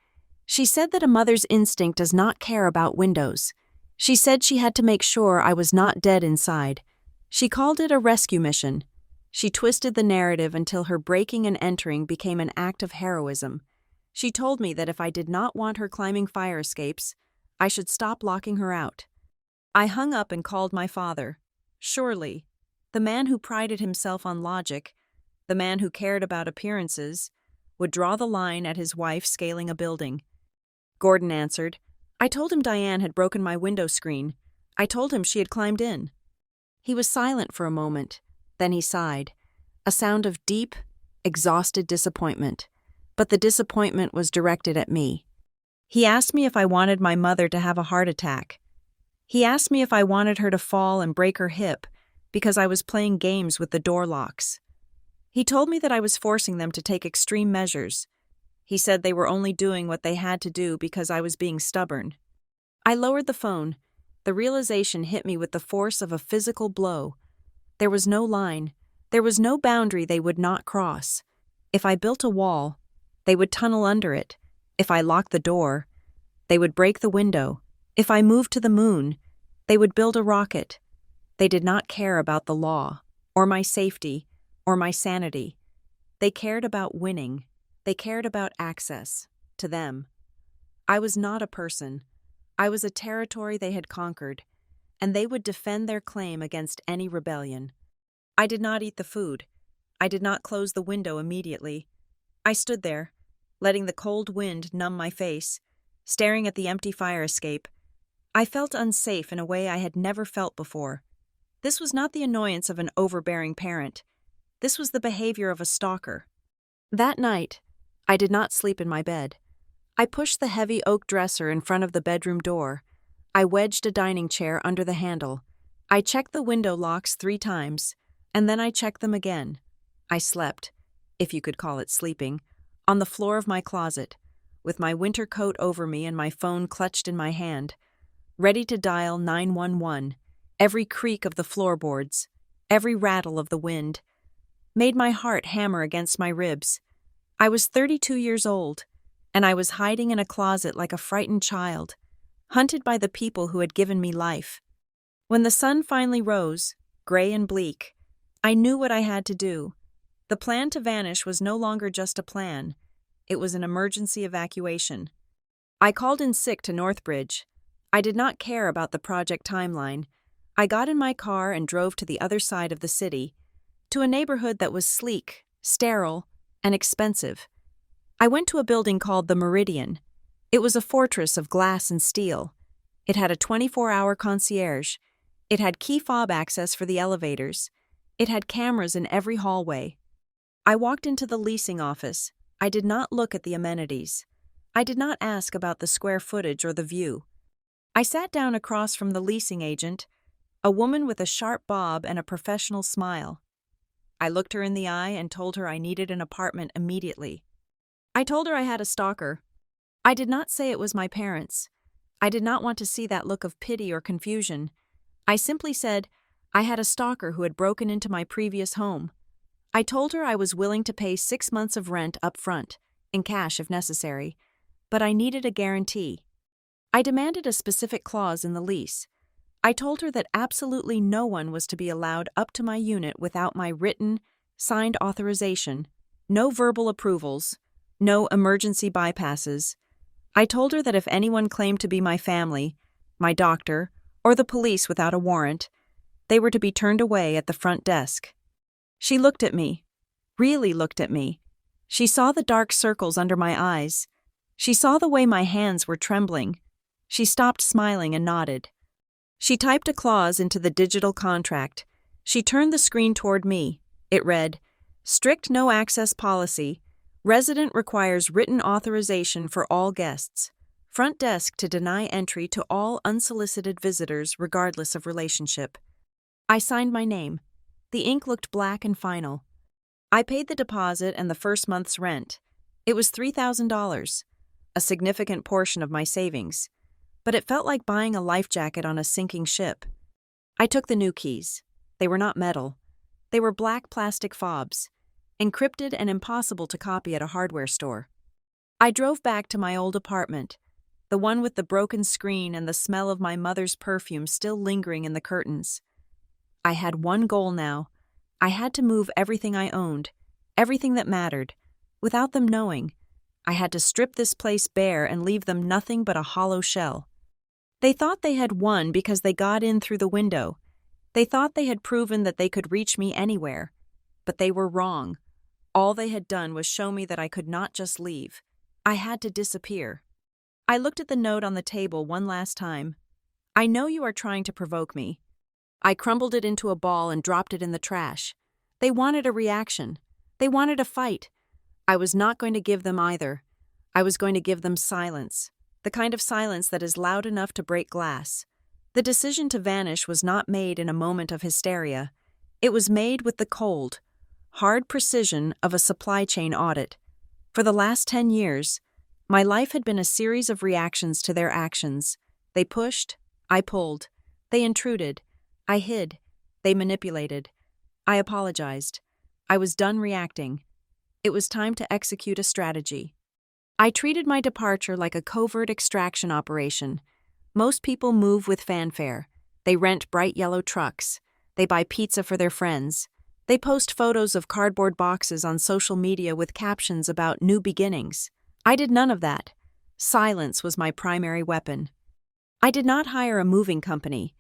A: She said that a mother's instinct does not care about windows. She said she had to make sure I was not dead inside. She called it a rescue mission. She twisted the narrative until her breaking and entering became an act of heroism. She told me that if I did not want her climbing fire escapes, I should stop locking her out. I hung up and called my father. Surely, the man who prided himself on logic, the man who cared about appearances, would draw the line at his wife scaling a building. Gordon answered. I told him Diane had broken my window screen. I told him she had climbed in. He was silent for a moment. Then he sighed, a sound of deep, exhausted disappointment. But the disappointment was directed at me. He asked me if I wanted my mother to have a heart attack. He asked me if I wanted her to fall and break her hip because I was playing games with the door locks. He told me that I was forcing them to take extreme measures. He said they were only doing what they had to do because I was being stubborn. I lowered the phone. The realization hit me with the force of a physical blow. There was no line. There was no boundary they would not cross. If I built a wall, they would tunnel under it. If I locked the door, they would break the window. If I moved to the moon, they would build a rocket. They did not care about the law, or my safety, or my sanity. They cared about winning. They cared about access, to them. I was not a person. I was a territory they had conquered, and they would defend their claim against any rebellion. I did not eat the food. I did not close the window immediately. I stood there, letting the cold wind numb my face, staring at the empty fire escape. I felt unsafe in a way I had never felt before. This was not the annoyance of an overbearing parent. This was the behavior of a stalker. That night, I did not sleep in my bed. I pushed the heavy oak dresser in front of the bedroom door. I wedged a dining chair under the handle. I checked the window locks 3 times, and then I checked them again. I slept, if you could call it sleeping, on the floor of my closet, with my winter coat over me and my phone clutched in my hand, ready to dial 911. Every creak of the floorboards, every rattle of the wind, made my heart hammer against my ribs. I was 32 years old, and I was hiding in a closet like a frightened child, hunted by the people who had given me life. When the sun finally rose, gray and bleak, I knew what I had to do. The plan to vanish was no longer just a plan. It was an emergency evacuation. I called in sick to Northbridge. I did not care about the project timeline. I got in my car and drove to the other side of the city, to a neighborhood that was sleek, sterile, and expensive. I went to a building called the Meridian. It was a fortress of glass and steel. It had a 24-hour concierge. It had key fob access for the elevators. It had cameras in every hallway. I walked into the leasing office. I did not look at the amenities. I did not ask about the square footage or the view. I sat down across from the leasing agent, a woman with a sharp bob and a professional smile. I looked her in the eye and told her I needed an apartment immediately. I told her I had a stalker. I did not say it was my parents. I did not want to see that look of pity or confusion. I simply said I had a stalker who had broken into my previous home. I told her I was willing to pay 6 months of rent up front, in cash if necessary, but I needed a guarantee. I demanded a specific clause in the lease. I told her that absolutely no one was to be allowed up to my unit without my written, signed authorization, no verbal approvals, no emergency bypasses. I told her that if anyone claimed to be my family, my doctor, or the police without a warrant, they were to be turned away at the front desk. She looked at me, really looked at me. She saw the dark circles under my eyes. She saw the way my hands were trembling. She stopped smiling and nodded. She typed a clause into the digital contract. She turned the screen toward me. It read, "Strict no access policy. Resident requires written authorization for all guests. Front desk to deny entry to all unsolicited visitors regardless of relationship." I signed my name. The ink looked black and final. I paid the deposit and the first month's rent. It was $3,000, a significant portion of my savings, but it felt like buying a life jacket on a sinking ship. I took the new keys. They were not metal. They were black plastic fobs, encrypted and impossible to copy at a hardware store. I drove back to my old apartment, the one with the broken screen and the smell of my mother's perfume still lingering in the curtains. I had one goal now. I had to move everything I owned, everything that mattered, without them knowing. I had to strip this place bare and leave them nothing but a hollow shell. They thought they had won because they got in through the window. They thought they had proven that they could reach me anywhere. But they were wrong. All they had done was show me that I could not just leave. I had to disappear. I looked at the note on the table one last time. "I know you are trying to provoke me." I crumbled it into a ball and dropped it in the trash. They wanted a reaction. They wanted a fight. I was not going to give them either. I was going to give them silence, the kind of silence that is loud enough to break glass. The decision to vanish was not made in a moment of hysteria. It was made with the cold, hard precision of a supply chain audit. For the last 10 years, my life had been a series of reactions to their actions. They pushed, I pulled. They intruded, I hid. They manipulated. I apologized. I was done reacting. It was time to execute a strategy. I treated my departure like a covert extraction operation. Most people move with fanfare. They rent bright yellow trucks. They buy pizza for their friends. They post photos of cardboard boxes on social media with captions about new beginnings. I did none of that. Silence was my primary weapon. I did not hire a moving company.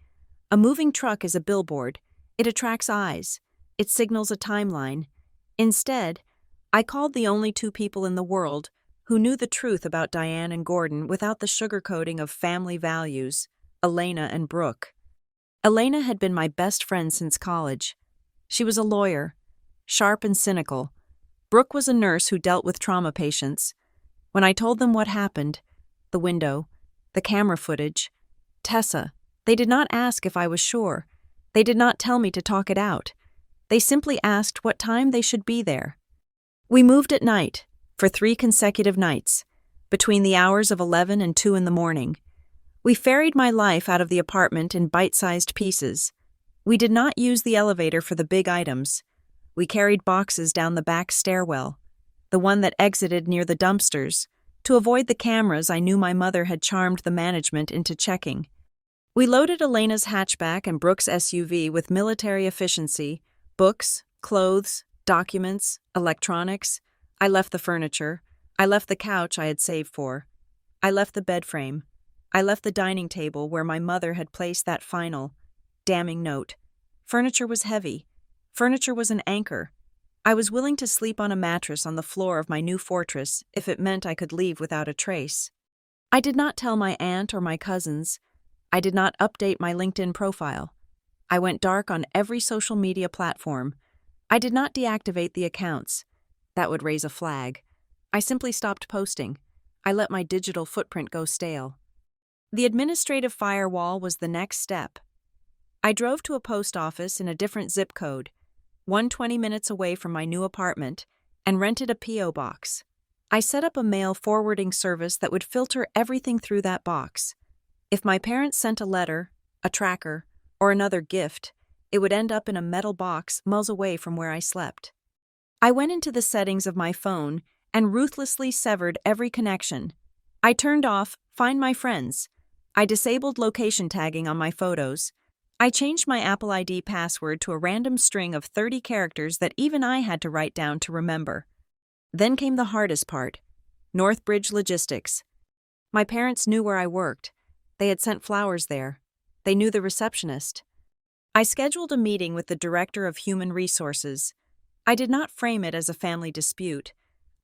A: A moving truck is a billboard. It attracts eyes. It signals a timeline. Instead, I called the only two people in the world who knew the truth about Diane and Gordon without the sugarcoating of family values, Elena and Brooke. Elena had been my best friend since college. She was a lawyer, sharp and cynical. Brooke was a nurse who dealt with trauma patients. When I told them what happened, the window, the camera footage, Tessa, they did not ask if I was sure. They did not tell me to talk it out. They simply asked what time they should be there. We moved at night, for 3 consecutive nights, between the hours of 11 and 2 in the morning. We ferried my life out of the apartment in bite-sized pieces. We did not use the elevator for the big items. We carried boxes down the back stairwell, the one that exited near the dumpsters, to avoid the cameras I knew my mother had charmed the management into checking. We loaded Elena's hatchback and Brooke's SUV with military efficiency, books, clothes, documents, electronics. I left the furniture. I left the couch I had saved for. I left the bed frame. I left the dining table where my mother had placed that final, damning note. Furniture was heavy. Furniture was an anchor. I was willing to sleep on a mattress on the floor of my new fortress if it meant I could leave without a trace. I did not tell my aunt or my cousins. I did not update my LinkedIn profile. I went dark on every social media platform. I did not deactivate the accounts. That would raise a flag. I simply stopped posting. I let my digital footprint go stale. The administrative firewall was the next step. I drove to a post office in a different zip code, 120 minutes away from my new apartment, and rented a P.O. box. I set up a mail forwarding service that would filter everything through that box. If my parents sent a letter, a tracker, or another gift, it would end up in a metal box miles away from where I slept. I went into the settings of my phone and ruthlessly severed every connection. I turned off Find My Friends. I disabled location tagging on my photos. I changed my Apple ID password to a random string of 30 characters that even I had to write down to remember. Then came the hardest part: Northbridge Logistics. My parents knew where I worked. They had sent flowers there. They knew the receptionist. I scheduled a meeting with the Director of Human Resources. I did not frame it as a family dispute.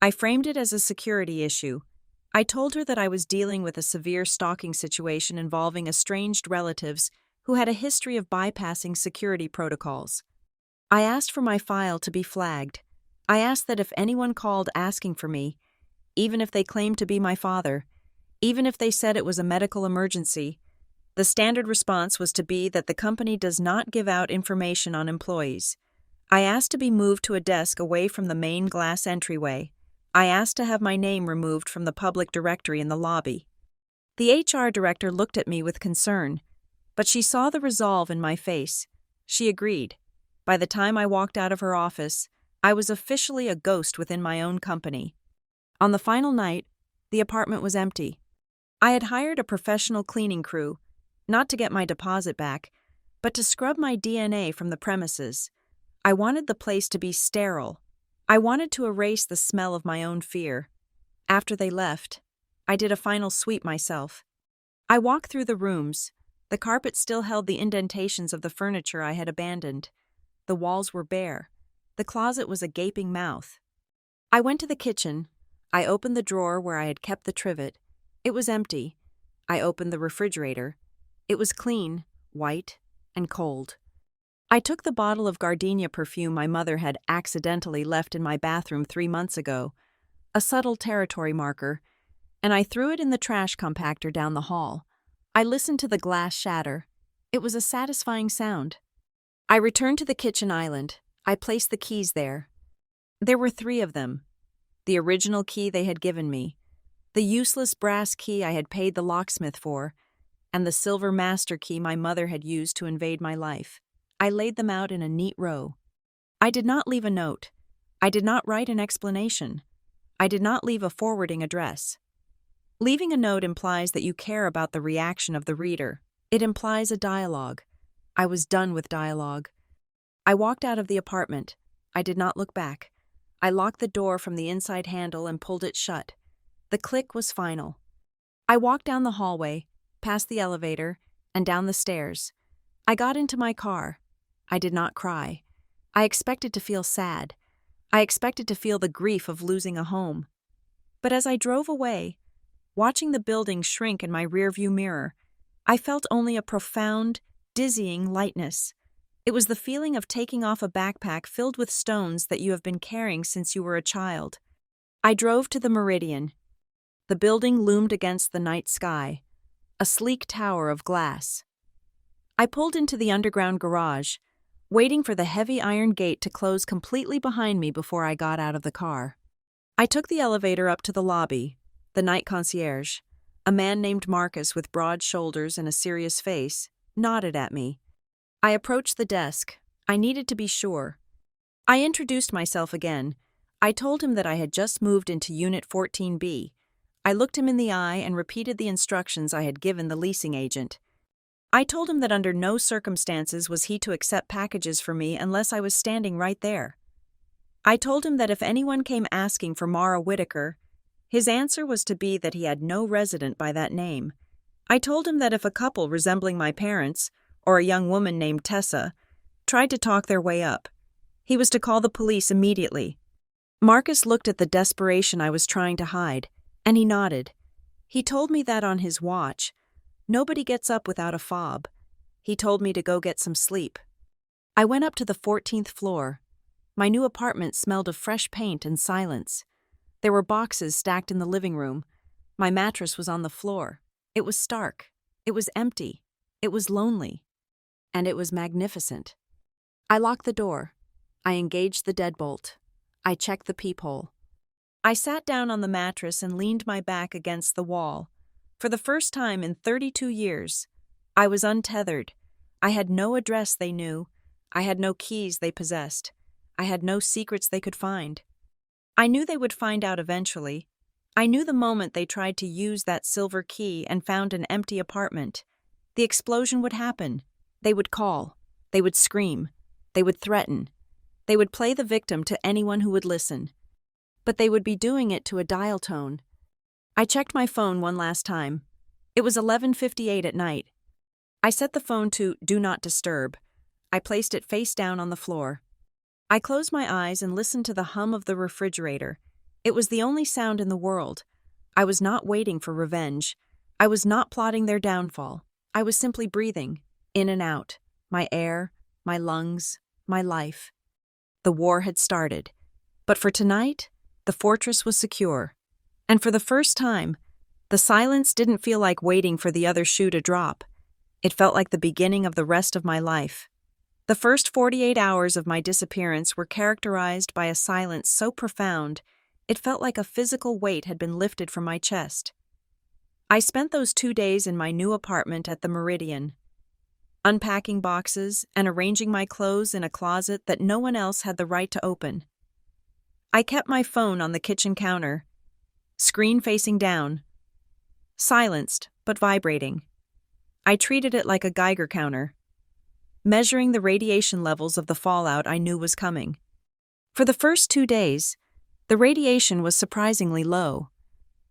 A: I framed it as a security issue. I told her that I was dealing with a severe stalking situation involving estranged relatives who had a history of bypassing security protocols. I asked for my file to be flagged. I asked that if anyone called asking for me, even if they claimed to be my father, even if they said it was a medical emergency, the standard response was to be that the company does not give out information on employees. I asked to be moved to a desk away from the main glass entryway. I asked to have my name removed from the public directory in the lobby. The HR director looked at me with concern, but she saw the resolve in my face. She agreed. By the time I walked out of her office, I was officially a ghost within my own company. On the final night, the apartment was empty. I had hired a professional cleaning crew, not to get my deposit back, but to scrub my DNA from the premises. I wanted the place to be sterile. I wanted to erase the smell of my own fear. After they left, I did a final sweep myself. I walked through the rooms. The carpet still held the indentations of the furniture I had abandoned. The walls were bare. The closet was a gaping mouth. I went to the kitchen. I opened the drawer where I had kept the trivet. It was empty. I opened the refrigerator. It was clean, white, and cold. I took the bottle of gardenia perfume my mother had accidentally left in my bathroom 3 months ago, a subtle territory marker, and I threw it in the trash compactor down the hall. I listened to the glass shatter. It was a satisfying sound. I returned to the kitchen island. I placed the keys there. There were 3 of them. The original key they had given me, the useless brass key I had paid the locksmith for, and the silver master key my mother had used to invade my life. I laid them out in a neat row. I did not leave a note. I did not write an explanation. I did not leave a forwarding address. Leaving a note implies that you care about the reaction of the reader. It implies a dialogue. I was done with dialogue. I walked out of the apartment. I did not look back. I locked the door from the inside handle and pulled it shut. The click was final. I walked down the hallway, past the elevator, and down the stairs. I got into my car. I did not cry. I expected to feel sad. I expected to feel the grief of losing a home. But as I drove away, watching the building shrink in my rearview mirror, I felt only a profound, dizzying lightness. It was the feeling of taking off a backpack filled with stones that you have been carrying since you were a child. I drove to the Meridian. The building loomed against the night sky, a sleek tower of glass. I pulled into the underground garage, waiting for the heavy iron gate to close completely behind me before I got out of the car. I took the elevator up to the lobby. The night concierge, a man named Marcus with broad shoulders and a serious face, nodded at me. I approached the desk. I needed to be sure. I introduced myself again. I told him that I had just moved into Unit 14B. I looked him in the eye and repeated the instructions I had given the leasing agent. I told him that under no circumstances was he to accept packages for me unless I was standing right there. I told him that if anyone came asking for Mara Whitaker, his answer was to be that he had no resident by that name. I told him that if a couple resembling my parents, or a young woman named Tessa, tried to talk their way up, he was to call the police immediately. Marcus looked at the desperation I was trying to hide, and he nodded. He told me that on his watch, nobody gets up without a fob. He told me to go get some sleep. I went up to the 14th floor. My new apartment smelled of fresh paint and silence. There were boxes stacked in the living room. My mattress was on the floor. It was stark. It was empty. It was lonely. And it was magnificent. I locked the door. I engaged the deadbolt. I checked the peephole. I sat down on the mattress and leaned my back against the wall. For the first time in 32 years, I was untethered. I had no address they knew. I had no keys they possessed. I had no secrets they could find. I knew they would find out eventually. I knew the moment they tried to use that silver key and found an empty apartment. The explosion would happen. They would call. They would scream. They would threaten. They would play the victim to anyone who would listen. But they would be doing it to a dial tone. I checked my phone one last time. It was 11:58 at night. I set the phone to Do Not Disturb. I placed it face down on the floor. I closed my eyes and listened to the hum of the refrigerator. It was the only sound in the world. I was not waiting for revenge. I was not plotting their downfall. I was simply breathing, in and out, my air, my lungs, my life. The war had started. But for tonight, the fortress was secure. And for the first time, the silence didn't feel like waiting for the other shoe to drop. It felt like the beginning of the rest of my life. The first 48 hours of my disappearance were characterized by a silence so profound, it felt like a physical weight had been lifted from my chest. I spent those 2 days in my new apartment at the Meridian, unpacking boxes and arranging my clothes in a closet that no one else had the right to open. I kept my phone on the kitchen counter, screen facing down, silenced but vibrating. I treated it like a Geiger counter, measuring the radiation levels of the fallout I knew was coming. For the first 2 days, the radiation was surprisingly low.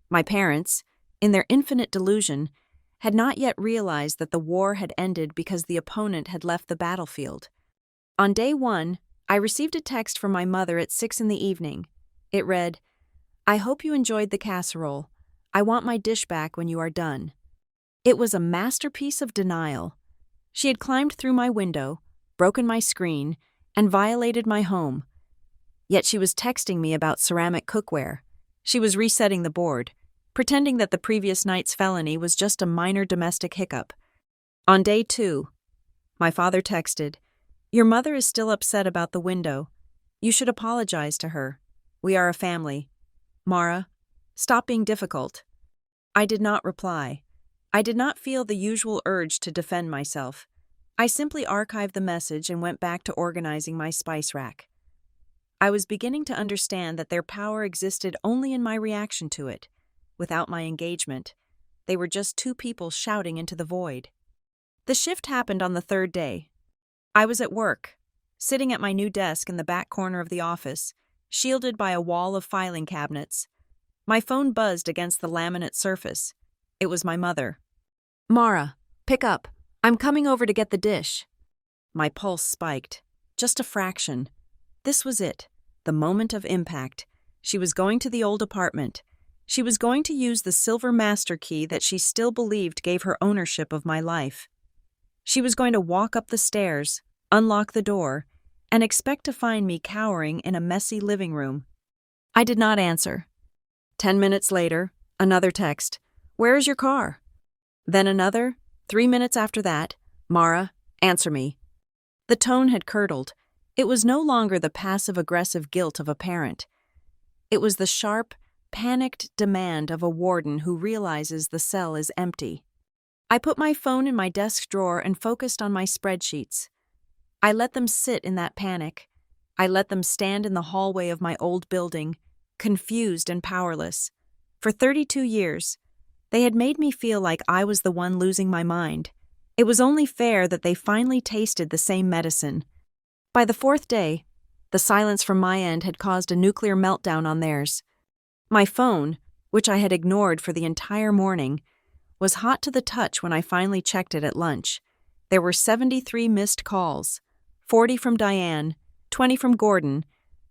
A: My parents, in their infinite delusion, had not yet realized that the war had ended because the opponent had left the battlefield. On day 1, I received a text from my mother at 6 p.m. It read, "I hope you enjoyed the casserole. I want my dish back when you are done." It was a masterpiece of denial. She had climbed through my window, broken my screen, and violated my home. Yet she was texting me about ceramic cookware. She was resetting the board, pretending that the previous night's felony was just a minor domestic hiccup. On day 2, my father texted, "Your mother is still upset about the window. You should apologize to her. We are a family. Mara, stop being difficult." I did not reply. I did not feel the usual urge to defend myself. I simply archived the message and went back to organizing my spice rack. I was beginning to understand that their power existed only in my reaction to it. Without my engagement, they were just 2 people shouting into the void. The shift happened on the 3rd day. I was at work, sitting at my new desk in the back corner of the office, shielded by a wall of filing cabinets. My phone buzzed against the laminate surface. It was my mother. "Mara, pick up. I'm coming over to get the dish." My pulse spiked. Just a fraction. This was it, the moment of impact. She was going to the old apartment. She was going to use the silver master key that she still believed gave her ownership of my life. She was going to walk up the stairs, unlock the door, and expect to find me cowering in a messy living room. I did not answer. 10 minutes later, another text. "Where is your car?" Then another, 3 minutes after that, "Mara, answer me." The tone had curdled. It was no longer the passive-aggressive guilt of a parent. It was the sharp, panicked demand of a warden who realizes the cell is empty. I put my phone in my desk drawer and focused on my spreadsheets. I let them sit in that panic. I let them stand in the hallway of my old building, confused and powerless. For 32 years, they had made me feel like I was the one losing my mind. It was only fair that they finally tasted the same medicine. By the 4th day, the silence from my end had caused a nuclear meltdown on theirs. My phone, which I had ignored for the entire morning, was hot to the touch when I finally checked it at lunch. There were 73 missed calls, 40 from Diane, 20 from Gordon,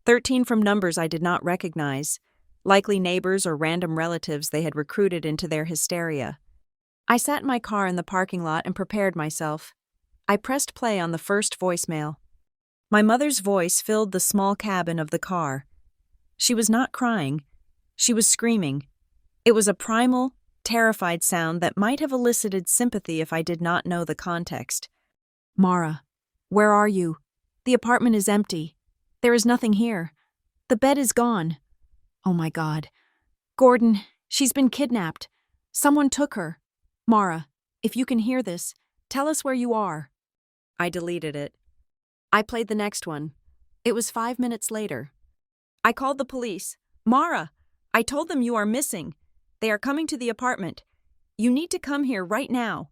A: 13 from numbers I did not recognize, likely neighbors or random relatives they had recruited into their hysteria. I sat in my car in the parking lot and prepared myself. I pressed play on the first voicemail. My mother's voice filled the small cabin of the car. She was not crying. She was screaming. It was a primal, terrified sound that might have elicited sympathy if I did not know the context. "Mara, where are you? The apartment is empty. There is nothing here. The bed is gone. Oh my God. Gordon, she's been kidnapped. Someone took her. Mara, if you can hear this, tell us where you are." I deleted it. I played the next one. It was 5 minutes later. "I called the police. Mara, I told them you are missing. They are coming to the apartment. You need to come here right now."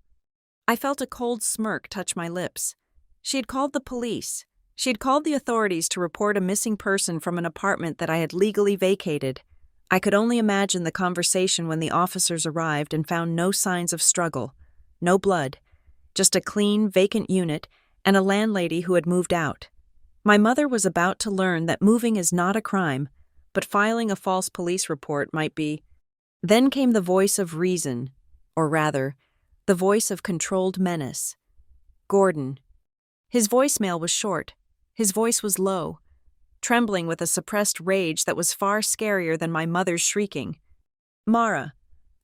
A: I felt a cold smirk touch my lips. She had called the police. She had called the authorities to report a missing person from an apartment that I had legally vacated. I could only imagine the conversation when the officers arrived and found no signs of struggle, no blood, just a clean, vacant unit and a landlady who had moved out. My mother was about to learn that moving is not a crime, but filing a false police report might be. Then came the voice of reason, or rather, the voice of controlled menace. Gordon. His voicemail was short. His voice was low, trembling with a suppressed rage that was far scarier than my mother's shrieking. "Mara,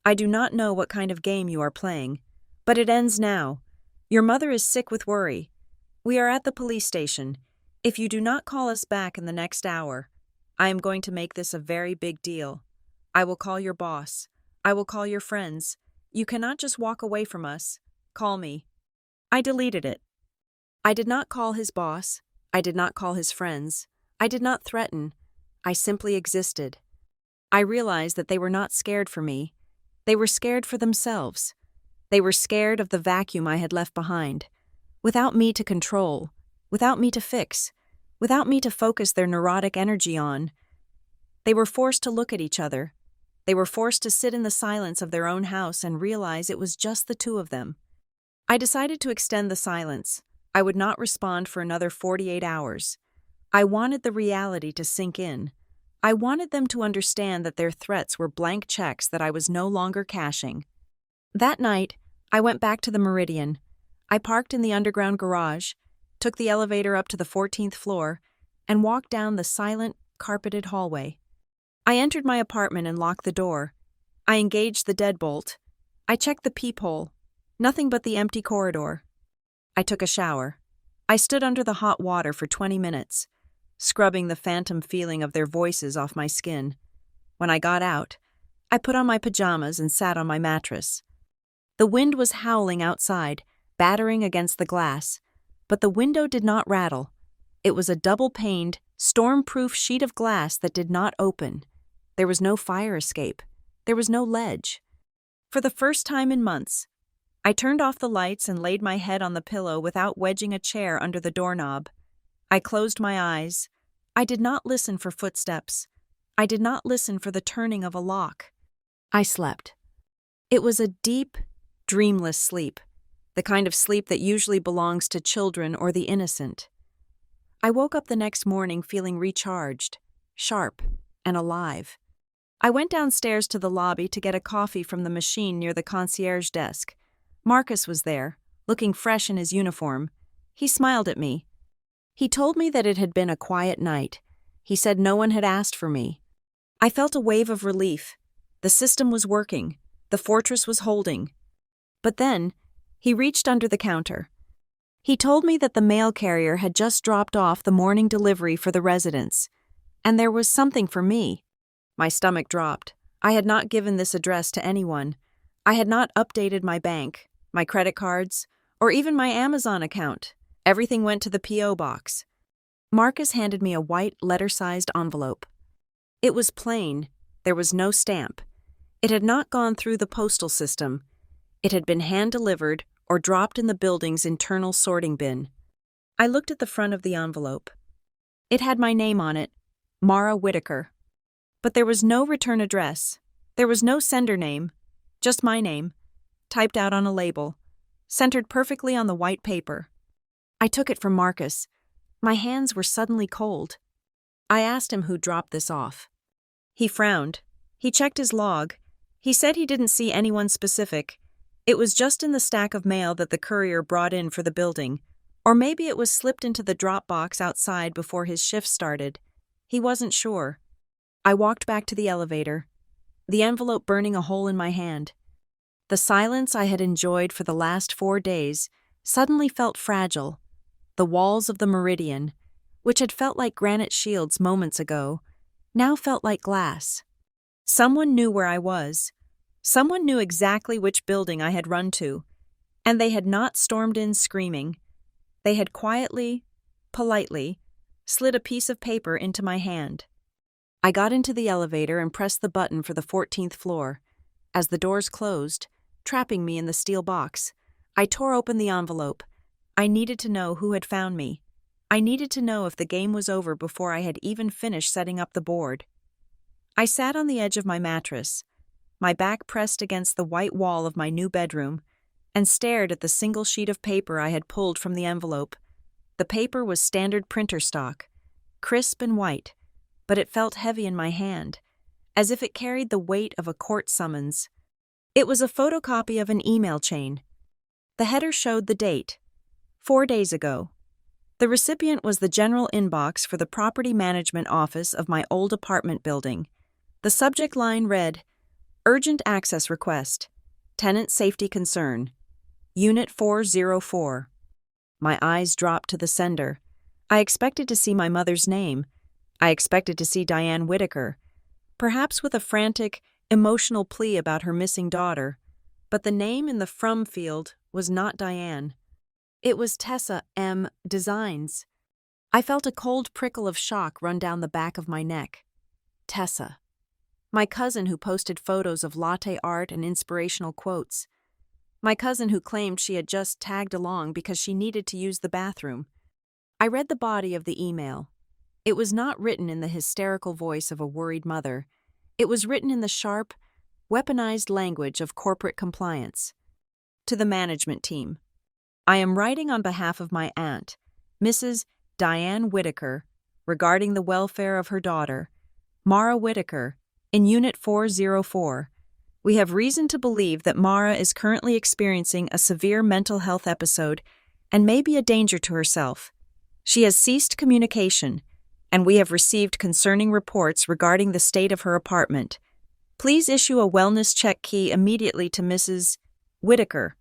A: I do not know what kind of game you are playing, but it ends now. Your mother is sick with worry. We are at the police station. If you do not call us back in the next hour, I am going to make this a very big deal. I will call your boss. I will call your friends. You cannot just walk away from us. Call me." I deleted it. I did not call his boss. I did not call his friends. I did not threaten. I simply existed. I realized that they were not scared for me. They were scared for themselves. They were scared of the vacuum I had left behind. Without me to control, without me to fix, without me to focus their neurotic energy on. They were forced to look at each other. They were forced to sit in the silence of their own house and realize it was just the two of them. I decided to extend the silence. I would not respond for another 48 hours. I wanted the reality to sink in. I wanted them to understand that their threats were blank checks that I was no longer cashing. That night, I went back to the Meridian. I parked in the underground garage, took the elevator up to the 14th floor, and walked down the silent, carpeted hallway. I entered my apartment and locked the door. I engaged the deadbolt. I checked the peephole. Nothing but the empty corridor. I took a shower. I stood under the hot water for 20 minutes, scrubbing the phantom feeling of their voices off my skin. When I got out, I put on my pajamas and sat on my mattress. The wind was howling outside, battering against the glass, but the window did not rattle. It was a double-paned, storm-proof sheet of glass that did not open. There was no fire escape. There was no ledge. For the first time in months, I turned off the lights and laid my head on the pillow without wedging a chair under the doorknob. I closed my eyes. I did not listen for footsteps. I did not listen for the turning of a lock. I slept. It was a deep, dreamless sleep, the kind of sleep that usually belongs to children or the innocent. I woke up the next morning feeling recharged, sharp, and alive. I went downstairs to the lobby to get a coffee from the machine near the concierge desk. Marcus was there, looking fresh in his uniform. He smiled at me. He told me that it had been a quiet night. He said no one had asked for me. I felt a wave of relief. The system was working. The fortress was holding. But then, he reached under the counter. He told me that the mail carrier had just dropped off the morning delivery for the residents, and there was something for me. My stomach dropped. I had not given this address to anyone. I had not updated my bank, my credit cards, or even my Amazon account. Everything went to the P.O. box. Marcus handed me a white, letter-sized envelope. It was plain. There was no stamp. It had not gone through the postal system. It had been hand-delivered or dropped in the building's internal sorting bin. I looked at the front of the envelope. It had my name on it, Mara Whitaker. But there was no return address. There was no sender name, just my name, typed out on a label, centered perfectly on the white paper. I took it from Marcus. My hands were suddenly cold. I asked him who dropped this off. He frowned. He checked his log. He said he didn't see anyone specific. It was just in the stack of mail that the courier brought in for the building, or maybe it was slipped into the drop box outside before his shift started. He wasn't sure. I walked back to the elevator, the envelope burning a hole in my hand. The silence I had enjoyed for the last 4 days suddenly felt fragile. The walls of the Meridian, which had felt like granite shields moments ago, now felt like glass. Someone knew where I was. Someone knew exactly which building I had run to, and they had not stormed in screaming. They had quietly, politely, slid a piece of paper into my hand. I got into the elevator and pressed the button for the 14th floor. As the doors closed, trapping me in the steel box, I tore open the envelope. I needed to know who had found me. I needed to know if the game was over before I had even finished setting up the board. I sat on the edge of my mattress, my back pressed against the white wall of my new bedroom, and stared at the single sheet of paper I had pulled from the envelope. The paper was standard printer stock, crisp and white, but it felt heavy in my hand, as if it carried the weight of a court summons. It was a photocopy of an email chain. The header showed the date, 4 days ago. The recipient was the general inbox for the property management office of my old apartment building. The subject line read, "Urgent access request. Tenant safety concern. Unit 404. My eyes dropped to the sender. I expected to see my mother's name. I expected to see Diane Whitaker, perhaps with a frantic, emotional plea about her missing daughter. But the name in the from field was not Diane. It was Tessa M. Designs. I felt a cold prickle of shock run down the back of my neck. Tessa. My cousin who posted photos of latte art and inspirational quotes. My cousin who claimed she had just tagged along because she needed to use the bathroom. I read the body of the email. It was not written in the hysterical voice of a worried mother. It was written in the sharp, weaponized language of corporate compliance. To the management team. I am writing on behalf of my aunt, Mrs. Diane Whitaker, regarding the welfare of her daughter, Mara Whitaker, in Unit 404. We have reason to believe that Mara is currently experiencing a severe mental health episode and may be a danger to herself. She has ceased communication, and we have received concerning reports regarding the state of her apartment. Please issue a wellness check key immediately to Mrs. Whitaker,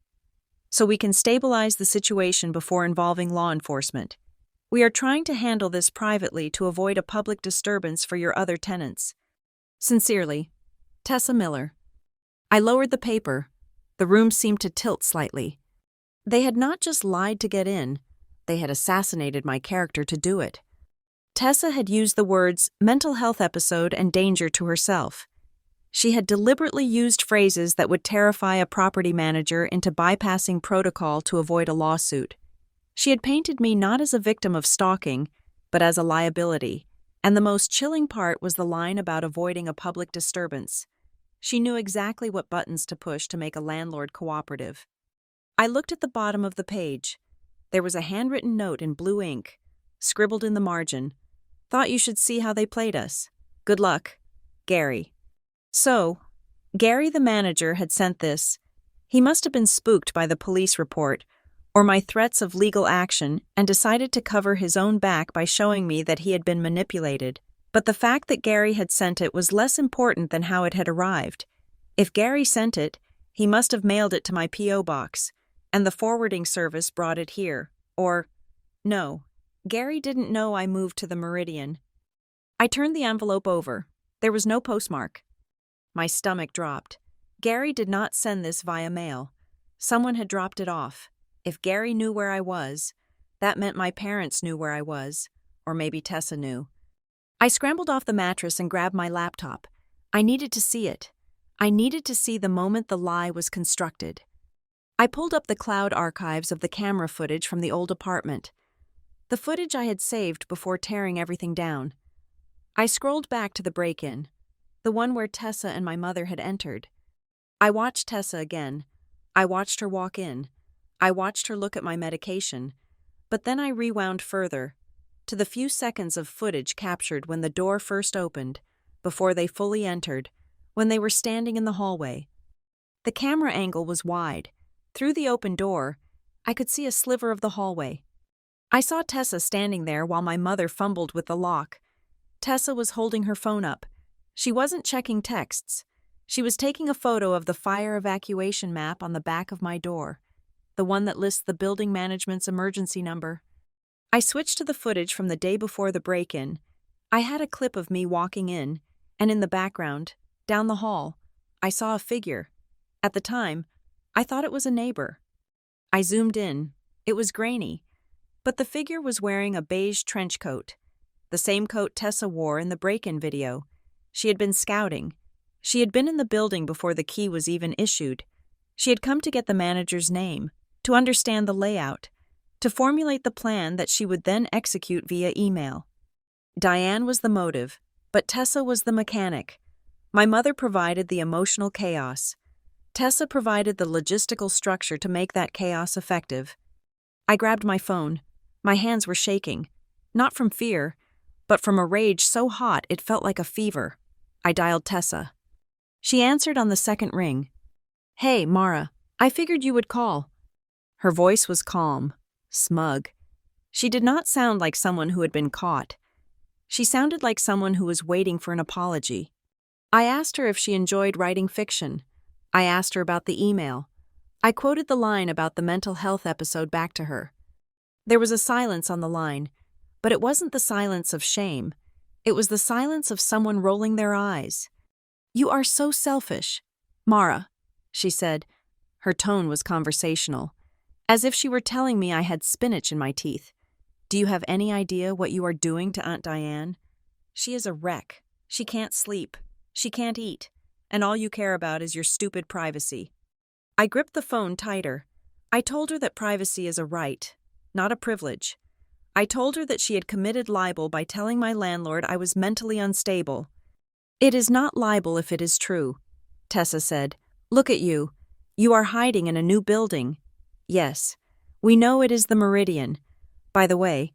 A: so we can stabilize the situation before involving law enforcement. We are trying to handle this privately to avoid a public disturbance for your other tenants. Sincerely, Tessa Miller. I lowered the paper. The room seemed to tilt slightly. They had not just lied to get in, they had assassinated my character to do it. Tessa had used the words mental health episode and danger to herself. She had deliberately used phrases that would terrify a property manager into bypassing protocol to avoid a lawsuit. She had painted me not as a victim of stalking, but as a liability, and the most chilling part was the line about avoiding a public disturbance. She knew exactly what buttons to push to make a landlord cooperative. I looked at the bottom of the page. There was a handwritten note in blue ink, scribbled in the margin. Thought you should see how they played us. Good luck. Gary. So, Gary the manager had sent this. He must have been spooked by the police report, or my threats of legal action, and decided to cover his own back by showing me that he had been manipulated. But the fact that Gary had sent it was less important than how it had arrived. If Gary sent it, he must have mailed it to my P.O. box, and the forwarding service brought it here. Or, no, Gary didn't know I moved to the Meridian. I turned the envelope over. There was no postmark. My stomach dropped. Gary did not send this via mail. Someone had dropped it off. If Gary knew where I was, that meant my parents knew where I was, or maybe Tessa knew. I scrambled off the mattress and grabbed my laptop. I needed to see it. I needed to see the moment the lie was constructed. I pulled up the cloud archives of the camera footage from the old apartment. The footage I had saved before tearing everything down. I scrolled back to the break-in, the one where Tessa and my mother had entered. I watched Tessa again. I watched her walk in. I watched her look at my medication. But then I rewound further, to the few seconds of footage captured when the door first opened, before they fully entered, when they were standing in the hallway. The camera angle was wide. Through the open door, I could see a sliver of the hallway. I saw Tessa standing there while my mother fumbled with the lock. Tessa was holding her phone up. She wasn't checking texts. She was taking a photo of the fire evacuation map on the back of my door, the one that lists the building management's emergency number. I switched to the footage from the day before the break-in. I had a clip of me walking in, and in the background, down the hall, I saw a figure. At the time, I thought it was a neighbor. I zoomed in. It was grainy, but the figure was wearing a beige trench coat. the same coat Tessa wore in the break-in video. She had been scouting. She had been in the building before the key was even issued. She had come to get the manager's name, to understand the layout, to formulate the plan that she would then execute via email. Diane was the motive, but Tessa was the mechanic. My mother provided the emotional chaos. Tessa provided the logistical structure to make that chaos effective. I grabbed my phone. My hands were shaking, not from fear, but from a rage so hot it felt like a fever. I dialed Tessa. She answered on the second ring. "Hey, Mara, I figured you would call." Her voice was calm, smug. She did not sound like someone who had been caught. She sounded like someone who was waiting for an apology. I asked her if she enjoyed writing fiction. I asked her about the email. I quoted the line about the mental health episode back to her. There was a silence on the line, but it wasn't the silence of shame. It was the silence of someone rolling their eyes. "You are so selfish, Mara," she said. Her tone was conversational, as if she were telling me I had spinach in my teeth. "Do you have any idea what you are doing to Aunt Diane? She is a wreck. She can't sleep. She can't eat. And all you care about is your stupid privacy." I gripped the phone tighter. I told her that privacy is a right, not a privilege. I told her that she had committed libel by telling my landlord I was mentally unstable. "It is not libel if it is true," Tessa said. "Look at you. You are hiding in a new building." "Yes, we know it is the Meridian. By the way,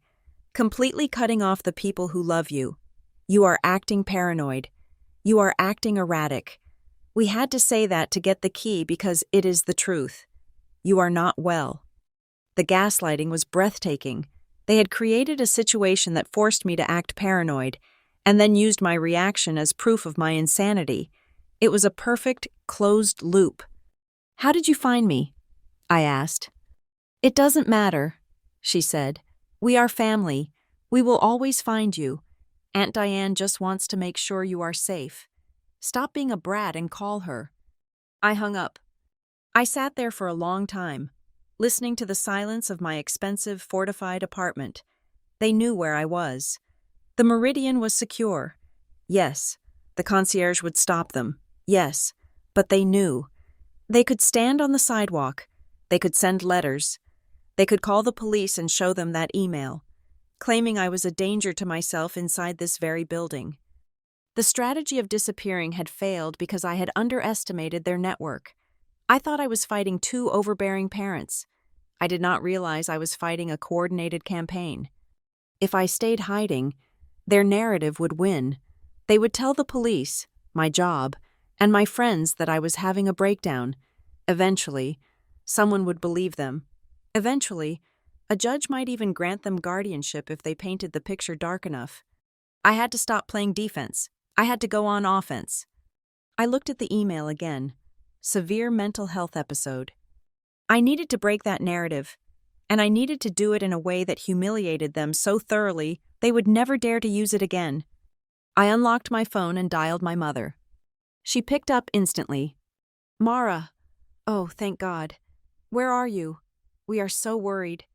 A: completely cutting off the people who love you. You are acting paranoid. You are acting erratic. We had to say that to get the key because it is the truth. You are not well." The gaslighting was breathtaking. They had created a situation that forced me to act paranoid, and then used my reaction as proof of my insanity. It was a perfect, closed loop. "How did you find me?" I asked. "It doesn't matter," she said. "We are family. We will always find you. Aunt Diane just wants to make sure you are safe. Stop being a brat and call her." I hung up. I sat there for a long time, listening to the silence of my expensive, fortified apartment. They knew where I was. The Meridian was secure. Yes, the concierge would stop them. Yes, but they knew. They could stand on the sidewalk. They could send letters. They could call the police and show them that email, claiming I was a danger to myself inside this very building. The strategy of disappearing had failed because I had underestimated their network. I thought I was fighting two overbearing parents. I did not realize I was fighting a coordinated campaign. If I stayed hiding, their narrative would win. They would tell the police, my job, and my friends that I was having a breakdown. Eventually, someone would believe them. Eventually, a judge might even grant them guardianship if they painted the picture dark enough. I had to stop playing defense. I had to go on offense. I looked at the email again. Severe mental health episode. I needed to break that narrative, and I needed to do it in a way that humiliated them so thoroughly they would never dare to use it again. I unlocked my phone and dialed my mother. She picked up instantly. "Mara." "Oh, thank God. Where are you? We are so worried."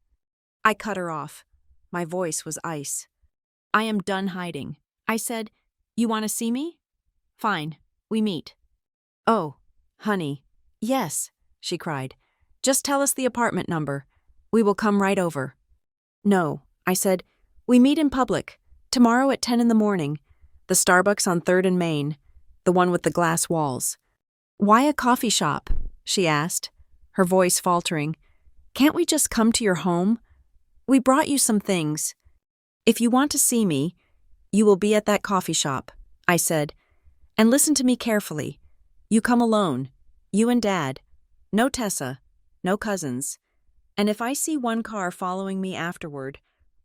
A: I cut her off. My voice was ice. "I am done hiding." I said, "You want to see me? Fine, we meet." "Oh, honey." "Yes," she cried. "Just tell us the apartment number. We will come right over." "No," I said. "We meet in public, tomorrow at 10 in the morning. The Starbucks on 3rd and Main, the one with the glass walls." "Why a coffee shop?" she asked, her voice faltering. "Can't we just come to your home? We brought you some things. If you want to see me, you will be at that coffee shop," I said. "And listen to me carefully. You come alone, you and Dad. No Tessa, no cousins. And if I see one car following me afterward,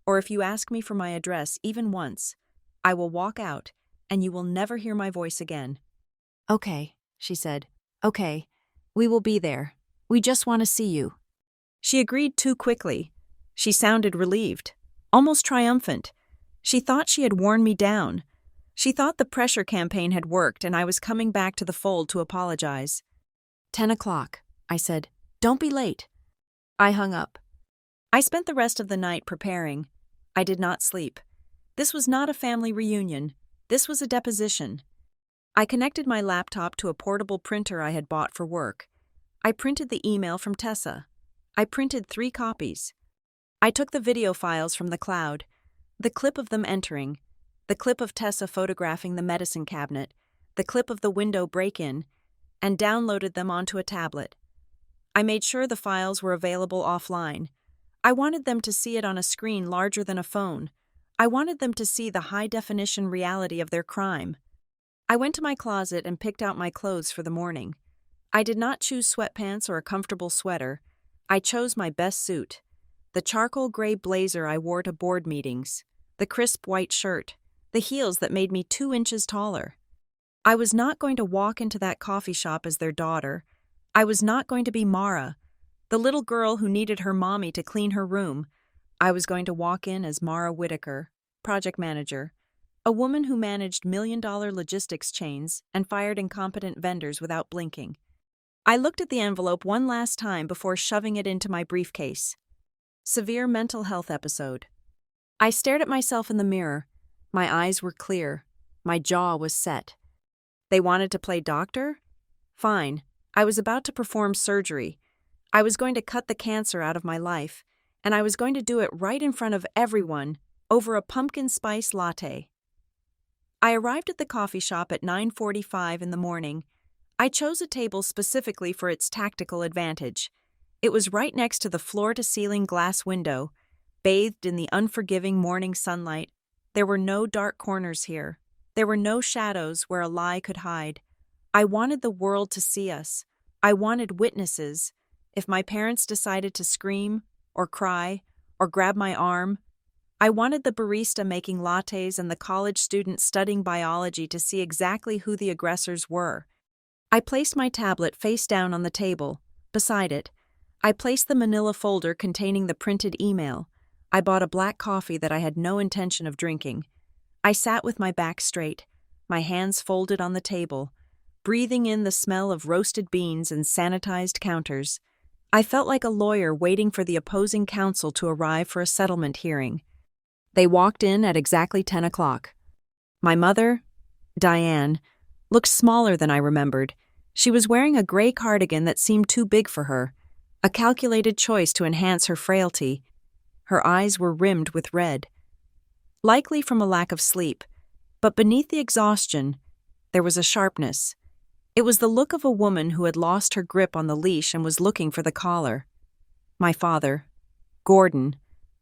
A: or if you ask me for my address even once, I will walk out, and you will never hear my voice again." "Okay," she said. "Okay, we will be there. We just want to see you." She agreed too quickly. She sounded relieved, almost triumphant. She thought she had worn me down. She thought the pressure campaign had worked and I was coming back to the fold to apologize. 10 o'clock, I said. "Don't be late." I hung up. I spent the rest of the night preparing. I did not sleep. This was not a family reunion. This was a deposition. I connected my laptop to a portable printer I had bought for work. I printed the email from Tessa. I printed 3 copies. I took the video files from the cloud, the clip of them entering, the clip of Tessa photographing the medicine cabinet, the clip of the window break-in, and downloaded them onto a tablet. I made sure the files were available offline. I wanted them to see it on a screen larger than a phone. I wanted them to see the high-definition reality of their crime. I went to my closet and picked out my clothes for the morning. I did not choose sweatpants or a comfortable sweater. I chose my best suit. The charcoal gray blazer I wore to board meetings, the crisp white shirt, the heels that made me 2 inches taller. I was not going to walk into that coffee shop as their daughter. I was not going to be Mara, the little girl who needed her mommy to clean her room. I was going to walk in as Mara Whitaker, project manager, a woman who managed million-dollar logistics chains and fired incompetent vendors without blinking. I looked at the envelope one last time before shoving it into my briefcase. Severe mental health episode. I stared at myself in the mirror. My eyes were clear. My jaw was set. They wanted to play doctor? Fine. I was about to perform surgery. I was going to cut the cancer out of my life, and I was going to do it right in front of everyone, over a pumpkin spice latte. I arrived at the coffee shop at 9:45 in the morning. I chose a table specifically for its tactical advantage. It was right next to the floor-to-ceiling glass window, bathed in the unforgiving morning sunlight. There were no dark corners here. There were no shadows where a lie could hide. I wanted the world to see us. I wanted witnesses. If my parents decided to scream, or cry, or grab my arm, I wanted the barista making lattes and the college student studying biology to see exactly who the aggressors were. I placed my tablet face down on the table. Beside it, I placed the manila folder containing the printed email. I bought a black coffee that I had no intention of drinking. I sat with my back straight, my hands folded on the table, breathing in the smell of roasted beans and sanitized counters. I felt like a lawyer waiting for the opposing counsel to arrive for a settlement hearing. They walked in at exactly 10 o'clock. My mother, Diane, looked smaller than I remembered. She was wearing a gray cardigan that seemed too big for her, a calculated choice to enhance her frailty. Her eyes were rimmed with red, likely from a lack of sleep, but beneath the exhaustion, there was a sharpness. It was the look of a woman who had lost her grip on the leash and was looking for the collar. My father, Gordon,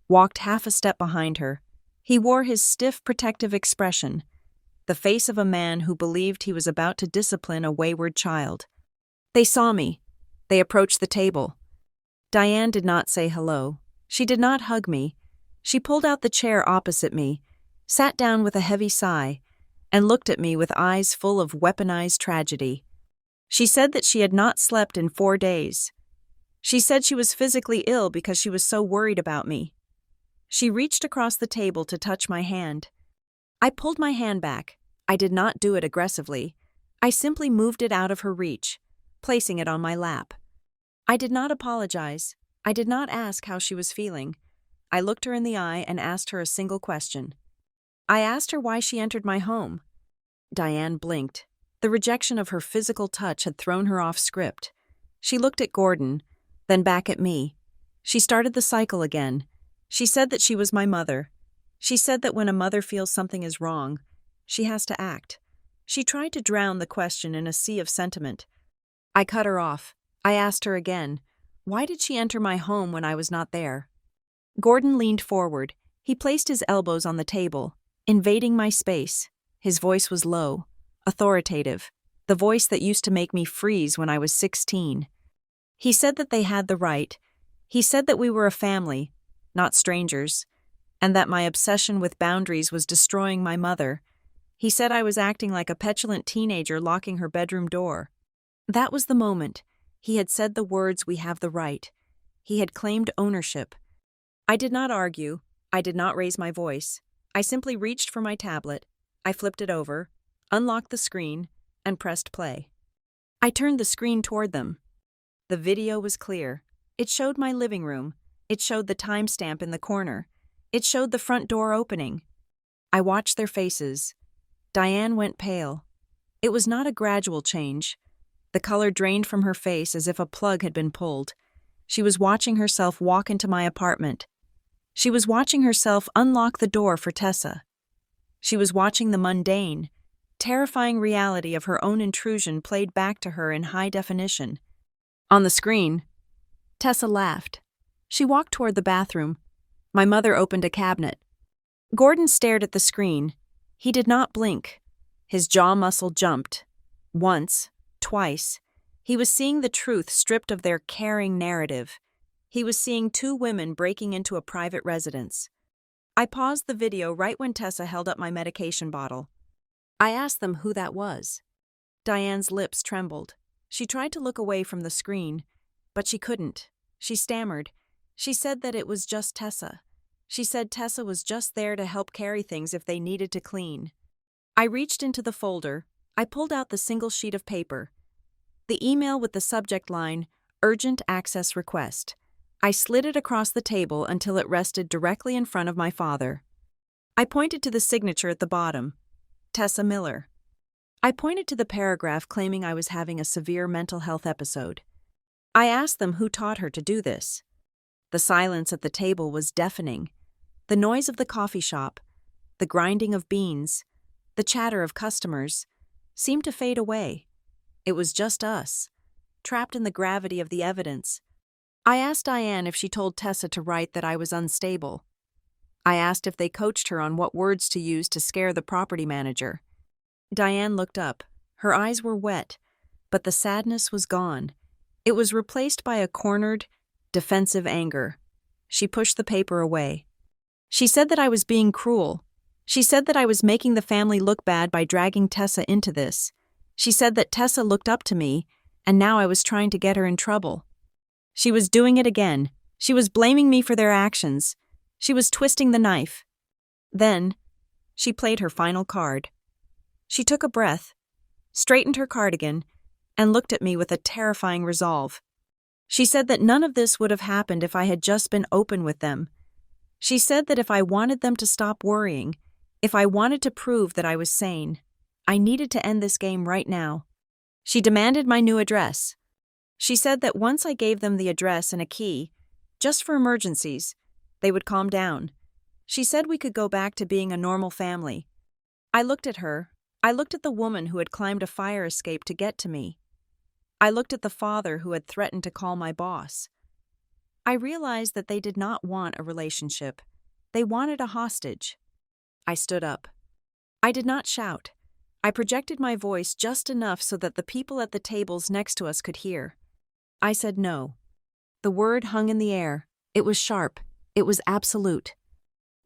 A: walked half a step behind her. He wore his stiff, protective expression, the face of a man who believed he was about to discipline a wayward child. They saw me. They approached the table. Diane did not say hello. She did not hug me. She pulled out the chair opposite me, sat down with a heavy sigh, and looked at me with eyes full of weaponized tragedy. She said that she had not slept in 4 days. She said she was physically ill because she was so worried about me. She reached across the table to touch my hand. I pulled my hand back. I did not do it aggressively. I simply moved it out of her reach, placing it on my lap. I did not apologize. I did not ask how she was feeling. I looked her in the eye and asked her a single question. I asked her why she entered my home. Diane blinked. The rejection of her physical touch had thrown her off script. She looked at Gordon, then back at me. She started the cycle again. She said that she was my mother. She said that when a mother feels something is wrong, she has to act. She tried to drown the question in a sea of sentiment. I cut her off. I asked her again, why did she enter my home when I was not there? Gordon leaned forward. He placed his elbows on the table, invading my space. His voice was low, authoritative, the voice that used to make me freeze when I was 16. He said that they had the right. He said that we were a family, not strangers, and that my obsession with boundaries was destroying my mother. He said I was acting like a petulant teenager locking her bedroom door. That was the moment. He had said the words, "We have the right." He had claimed ownership. I did not argue. I did not raise my voice. I simply reached for my tablet. I flipped it over, unlocked the screen, and pressed play. I turned the screen toward them. The video was clear. It showed my living room. It showed the timestamp in the corner. It showed the front door opening. I watched their faces. Diane went pale. It was not a gradual change. The color drained from her face as if a plug had been pulled. She was watching herself walk into my apartment. She was watching herself unlock the door for Tessa. She was watching the mundane, terrifying reality of her own intrusion played back to her in high definition. On the screen, Tessa laughed. She walked toward the bathroom. My mother opened a cabinet. Gordon stared at the screen. He did not blink. His jaw muscle jumped. Once, twice. He was seeing the truth stripped of their caring narrative. He was seeing two women breaking into a private residence. I paused the video right when Tessa held up my medication bottle. I asked them who that was. Diane's lips trembled. She tried to look away from the screen, but she couldn't. She stammered. She said that it was just Tessa. She said Tessa was just there to help carry things if they needed to clean. I reached into the folder. I pulled out the single sheet of paper. The email with the subject line, "Urgent Access Request." I slid it across the table until it rested directly in front of my father. I pointed to the signature at the bottom, Tessa Miller. I pointed to the paragraph claiming I was having a severe mental health episode. I asked them who taught her to do this. The silence at the table was deafening. The noise of the coffee shop, the grinding of beans, the chatter of customers, seemed to fade away. It was just us, trapped in the gravity of the evidence. I asked Diane if she told Tessa to write that I was unstable. I asked if they coached her on what words to use to scare the property manager. Diane looked up. Her eyes were wet, but the sadness was gone. It was replaced by a cornered, defensive anger. She pushed the paper away. She said that I was being cruel. She said that I was making the family look bad by dragging Tessa into this. She said that Tessa looked up to me, and now I was trying to get her in trouble. She was doing it again. She was blaming me for their actions. She was twisting the knife. Then, she played her final card. She took a breath, straightened her cardigan, and looked at me with a terrifying resolve. She said that none of this would have happened if I had just been open with them. She said that if I wanted them to stop worrying, if I wanted to prove that I was sane, I needed to end this game right now. She demanded my new address. She said that once I gave them the address and a key, just for emergencies, they would calm down. She said we could go back to being a normal family. I looked at her. I looked at the woman who had climbed a fire escape to get to me. I looked at the father who had threatened to call my boss. I realized that they did not want a relationship. They wanted a hostage. I stood up. I did not shout. I projected my voice just enough so that the people at the tables next to us could hear. I said no. The word hung in the air. It was sharp. It was absolute.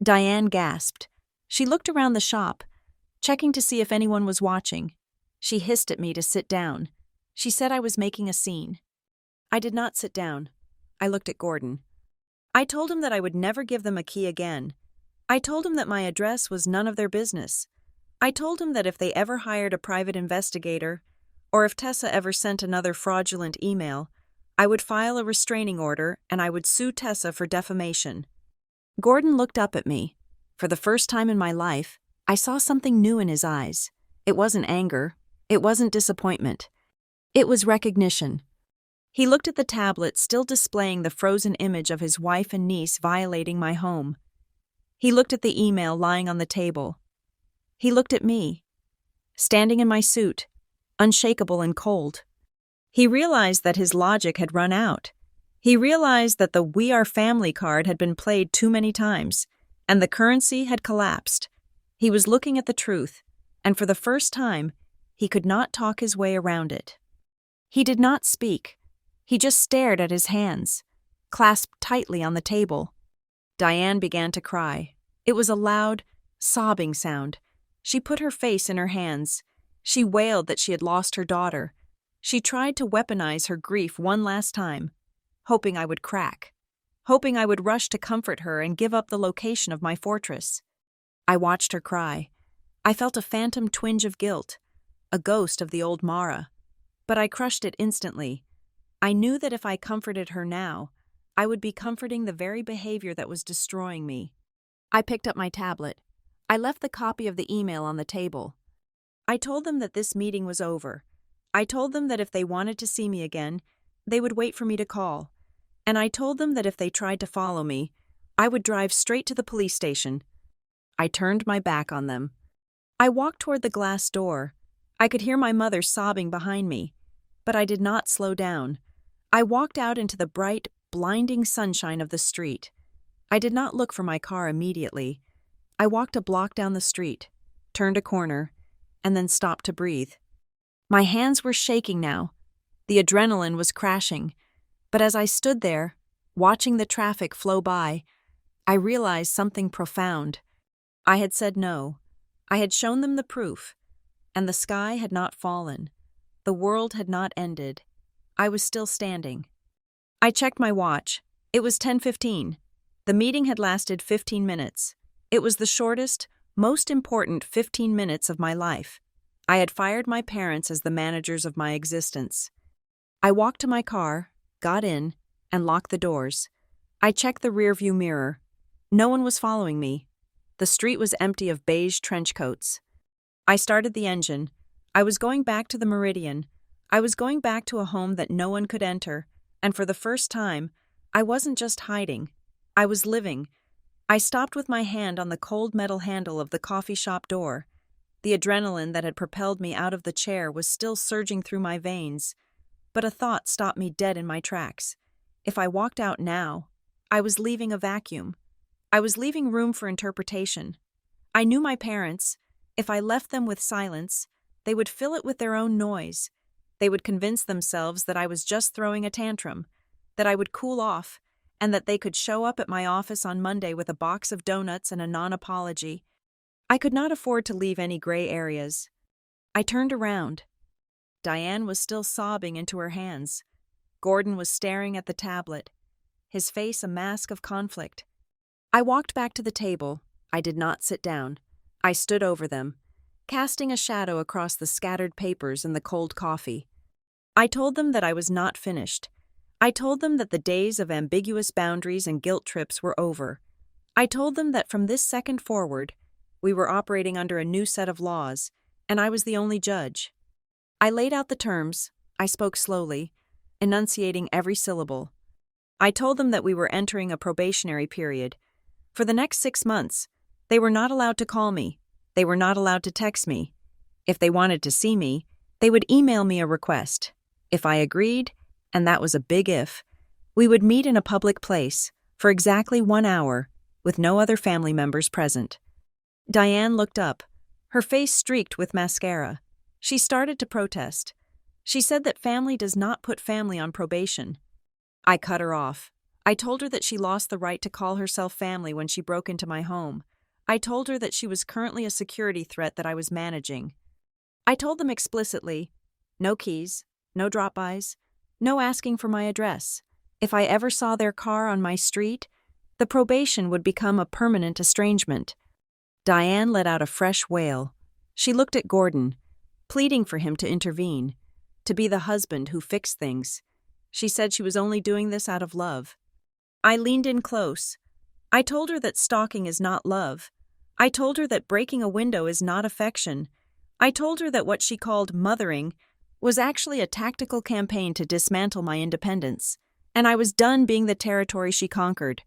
A: Diane gasped. She looked around the shop, checking to see if anyone was watching. She hissed at me to sit down. She said I was making a scene. I did not sit down. I looked at Gordon. I told him that I would never give them a key again. I told him that my address was none of their business. I told him that if they ever hired a private investigator, or if Tessa ever sent another fraudulent email, I would file a restraining order and I would sue Tessa for defamation. Gordon looked up at me. For the first time in my life, I saw something new in his eyes. It wasn't anger. It wasn't disappointment. It was recognition. He looked at the tablet still displaying the frozen image of his wife and niece violating my home. He looked at the email lying on the table. He looked at me, standing in my suit, unshakable and cold. He realized that his logic had run out. He realized that the "We Are Family" card had been played too many times, and the currency had collapsed. He was looking at the truth, and for the first time, he could not talk his way around it. He did not speak. He just stared at his hands, clasped tightly on the table. Diane began to cry. It was a loud, sobbing sound. She put her face in her hands. She wailed that she had lost her daughter. She tried to weaponize her grief one last time, hoping I would crack, hoping I would rush to comfort her and give up the location of my fortress. I watched her cry. I felt a phantom twinge of guilt, a ghost of the old Mara. But I crushed it instantly. I knew that if I comforted her now, I would be comforting the very behavior that was destroying me. I picked up my tablet. I left the copy of the email on the table. I told them that this meeting was over. I told them that if they wanted to see me again, they would wait for me to call. And I told them that if they tried to follow me, I would drive straight to the police station. I turned my back on them. I walked toward the glass door. I could hear my mother sobbing behind me, but I did not slow down. I walked out into the bright, blinding sunshine of the street. I did not look for my car immediately. I walked a block down the street, turned a corner, and then stopped to breathe. My hands were shaking now. The adrenaline was crashing. But as I stood there, watching the traffic flow by, I realized something profound. I had said no. I had shown them the proof. And the sky had not fallen. The world had not ended. I was still standing. I checked my watch. It was 10:15. The meeting had lasted 15 minutes. It was the shortest, most important 15 minutes of my life. I had fired my parents as the managers of my existence. I walked to my car, got in, and locked the doors. I checked the rearview mirror. No one was following me. The street was empty of beige trench coats. I started the engine. I was going back to the Meridian. I was going back to a home that no one could enter, and for the first time, I wasn't just hiding. I was living. I stopped with my hand on the cold metal handle of the coffee shop door. The adrenaline that had propelled me out of the chair was still surging through my veins, but a thought stopped me dead in my tracks. If I walked out now, I was leaving a vacuum. I was leaving room for interpretation. I knew my parents. If I left them with silence, they would fill it with their own noise. They would convince themselves that I was just throwing a tantrum, that I would cool off, and that they could show up at my office on Monday with a box of donuts and a non-apology. I could not afford to leave any gray areas. I turned around. Diane was still sobbing into her hands. Gordon was staring at the tablet, his face a mask of conflict. I walked back to the table. I did not sit down. I stood over them, casting a shadow across the scattered papers and the cold coffee. I told them that I was not finished. I told them that the days of ambiguous boundaries and guilt trips were over. I told them that from this second forward, we were operating under a new set of laws, and I was the only judge. I laid out the terms. I spoke slowly, enunciating every syllable. I told them that we were entering a probationary period. For the next 6 months, they were not allowed to call me. They were not allowed to text me. If they wanted to see me, they would email me a request. If I agreed, and that was a big if, we would meet in a public place for exactly 1 hour with no other family members present. Diane looked up, her face streaked with mascara. She started to protest. She said that family does not put family on probation. I cut her off. I told her that she lost the right to call herself family when she broke into my home. I told her that she was currently a security threat that I was managing. I told them explicitly, no keys, no drop-bys, no asking for my address. If I ever saw their car on my street, the probation would become a permanent estrangement. Diane let out a fresh wail. She looked at Gordon, pleading for him to intervene, to be the husband who fixed things. She said she was only doing this out of love. I leaned in close. I told her that stalking is not love. I told her that breaking a window is not affection. I told her that what she called mothering was actually a tactical campaign to dismantle my independence, and I was done being the territory she conquered.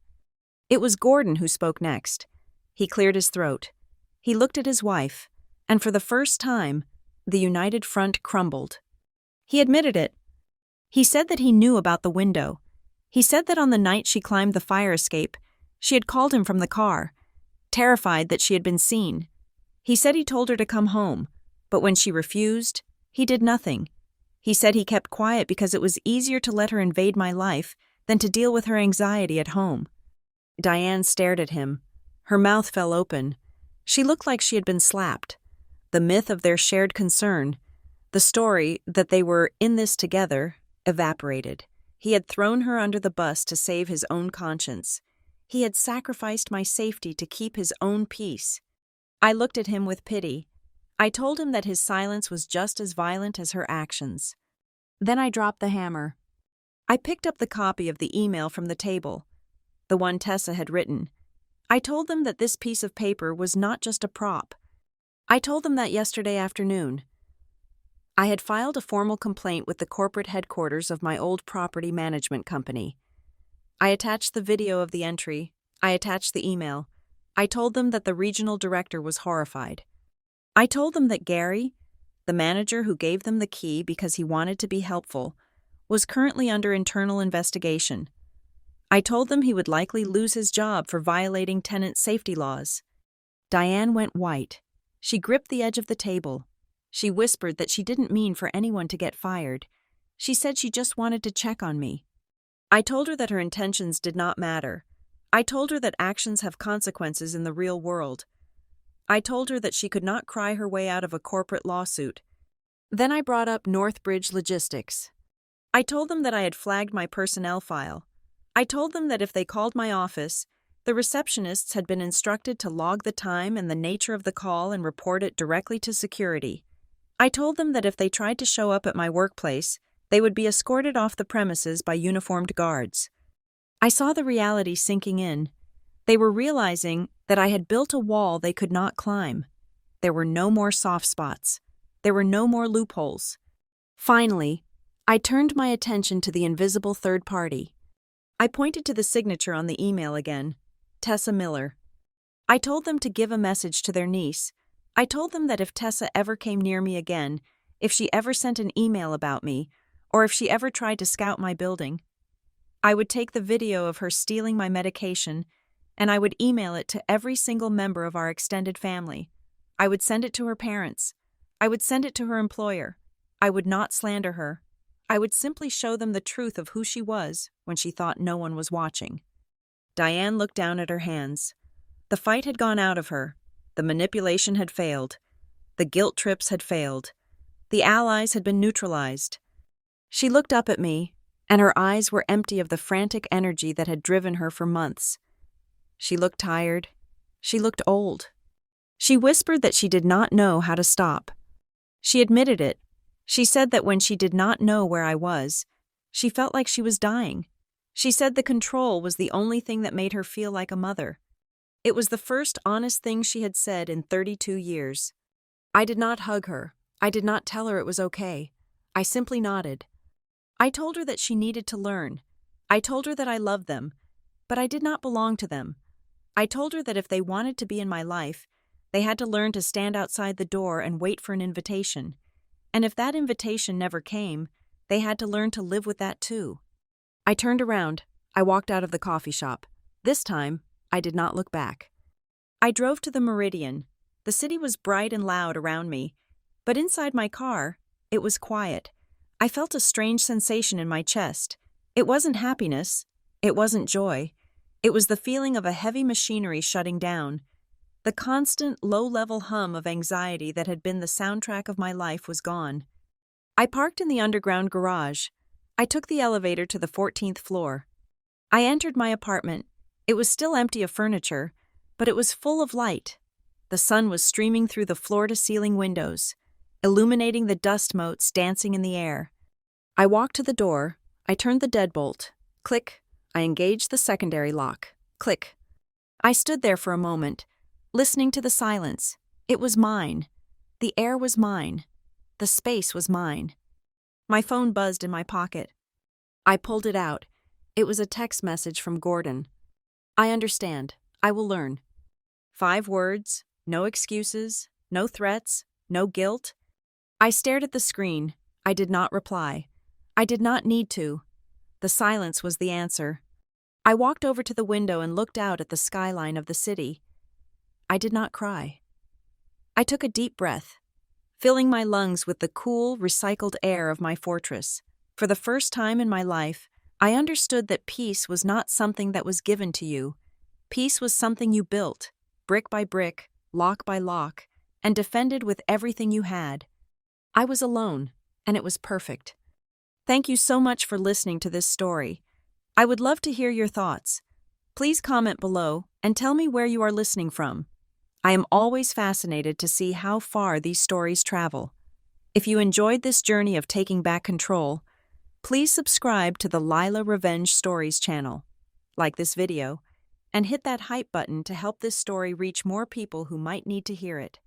A: It was Gordon who spoke next. He cleared his throat. He looked at his wife, and for the first time, the united front crumbled. He admitted it. He said that he knew about the window. He said that on the night she climbed the fire escape, she had called him from the car, terrified that she had been seen. He said he told her to come home, but when she refused, he did nothing. He said he kept quiet because it was easier to let her invade my life than to deal with her anxiety at home. Diane stared at him. Her mouth fell open. She looked like she had been slapped. The myth of their shared concern, the story that they were in this together, evaporated. He had thrown her under the bus to save his own conscience. He had sacrificed my safety to keep his own peace. I looked at him with pity. I told him that his silence was just as violent as her actions. Then I dropped the hammer. I picked up the copy of the email from the table, the one Tessa had written. I told them that this piece of paper was not just a prop. I told them that yesterday afternoon. I had filed a formal complaint with the corporate headquarters of my old property management company. I attached the video of the entry. I attached the email. I told them that the regional director was horrified. I told them that Gary, the manager who gave them the key because he wanted to be helpful, was currently under internal investigation. I told them he would likely lose his job for violating tenant safety laws. Diane went white. She gripped the edge of the table. She whispered that she didn't mean for anyone to get fired. She said she just wanted to check on me. I told her that her intentions did not matter. I told her that actions have consequences in the real world. I told her that she could not cry her way out of a corporate lawsuit. Then I brought up Northbridge Logistics. I told them that I had flagged my personnel file. I told them that if they called my office, the receptionists had been instructed to log the time and the nature of the call and report it directly to security. I told them that if they tried to show up at my workplace, they would be escorted off the premises by uniformed guards. I saw the reality sinking in. They were realizing that I had built a wall they could not climb. There were no more soft spots. There were no more loopholes. Finally, I turned my attention to the invisible third party. I pointed to the signature on the email again, Tessa Miller. I told them to give a message to their niece. I told them that if Tessa ever came near me again, if she ever sent an email about me, or if she ever tried to scout my building, I would take the video of her stealing my medication and I would email it to every single member of our extended family. I would send it to her parents. I would send it to her employer. I would not slander her. I would simply show them the truth of who she was when she thought no one was watching. Diane looked down at her hands. The fight had gone out of her. The manipulation had failed. The guilt trips had failed. The allies had been neutralized. She looked up at me, and her eyes were empty of the frantic energy that had driven her for months. She looked tired. She looked old. She whispered that she did not know how to stop. She admitted it. She said that when she did not know where I was, she felt like she was dying. She said the control was the only thing that made her feel like a mother. It was the first honest thing she had said in 32 years. I did not hug her. I did not tell her it was okay. I simply nodded. I told her that she needed to learn. I told her that I loved them, but I did not belong to them. I told her that if they wanted to be in my life, they had to learn to stand outside the door and wait for an invitation. And if that invitation never came, they had to learn to live with that too. I turned around. I walked out of the coffee shop. This time, I did not look back. I drove to the Meridian. The city was bright and loud around me, but inside my car, it was quiet. I felt a strange sensation in my chest. It wasn't happiness. It wasn't joy. It was the feeling of a heavy machinery shutting down. The constant, low-level hum of anxiety that had been the soundtrack of my life was gone. I parked in the underground garage. I took the elevator to the 14th floor. I entered my apartment. It was still empty of furniture, but it was full of light. The sun was streaming through the floor-to-ceiling windows, illuminating the dust motes dancing in the air. I walked to the door. I turned the deadbolt. Click. I engaged the secondary lock. Click. I stood there for a moment, listening to the silence. It was mine. The air was mine. The space was mine. My phone buzzed in my pocket. I pulled it out. It was a text message from Gordon. I understand. I will learn. 5 words, no excuses, no threats, no guilt. I stared at the screen. I did not reply. I did not need to. The silence was the answer. I walked over to the window and looked out at the skyline of the city. I did not cry. I took a deep breath, filling my lungs with the cool, recycled air of my fortress. For the first time in my life, I understood that peace was not something that was given to you. Peace was something you built, brick by brick, lock by lock, and defended with everything you had. I was alone, and it was perfect. Thank you so much for listening to this story. I would love to hear your thoughts. Please comment below and tell me where you are listening from. I am always fascinated to see how far these stories travel. If you enjoyed this journey of taking back control, please subscribe to the Lila Revenge Stories channel. Like this video, And hit that hype button to help this story reach more people who might need to hear it.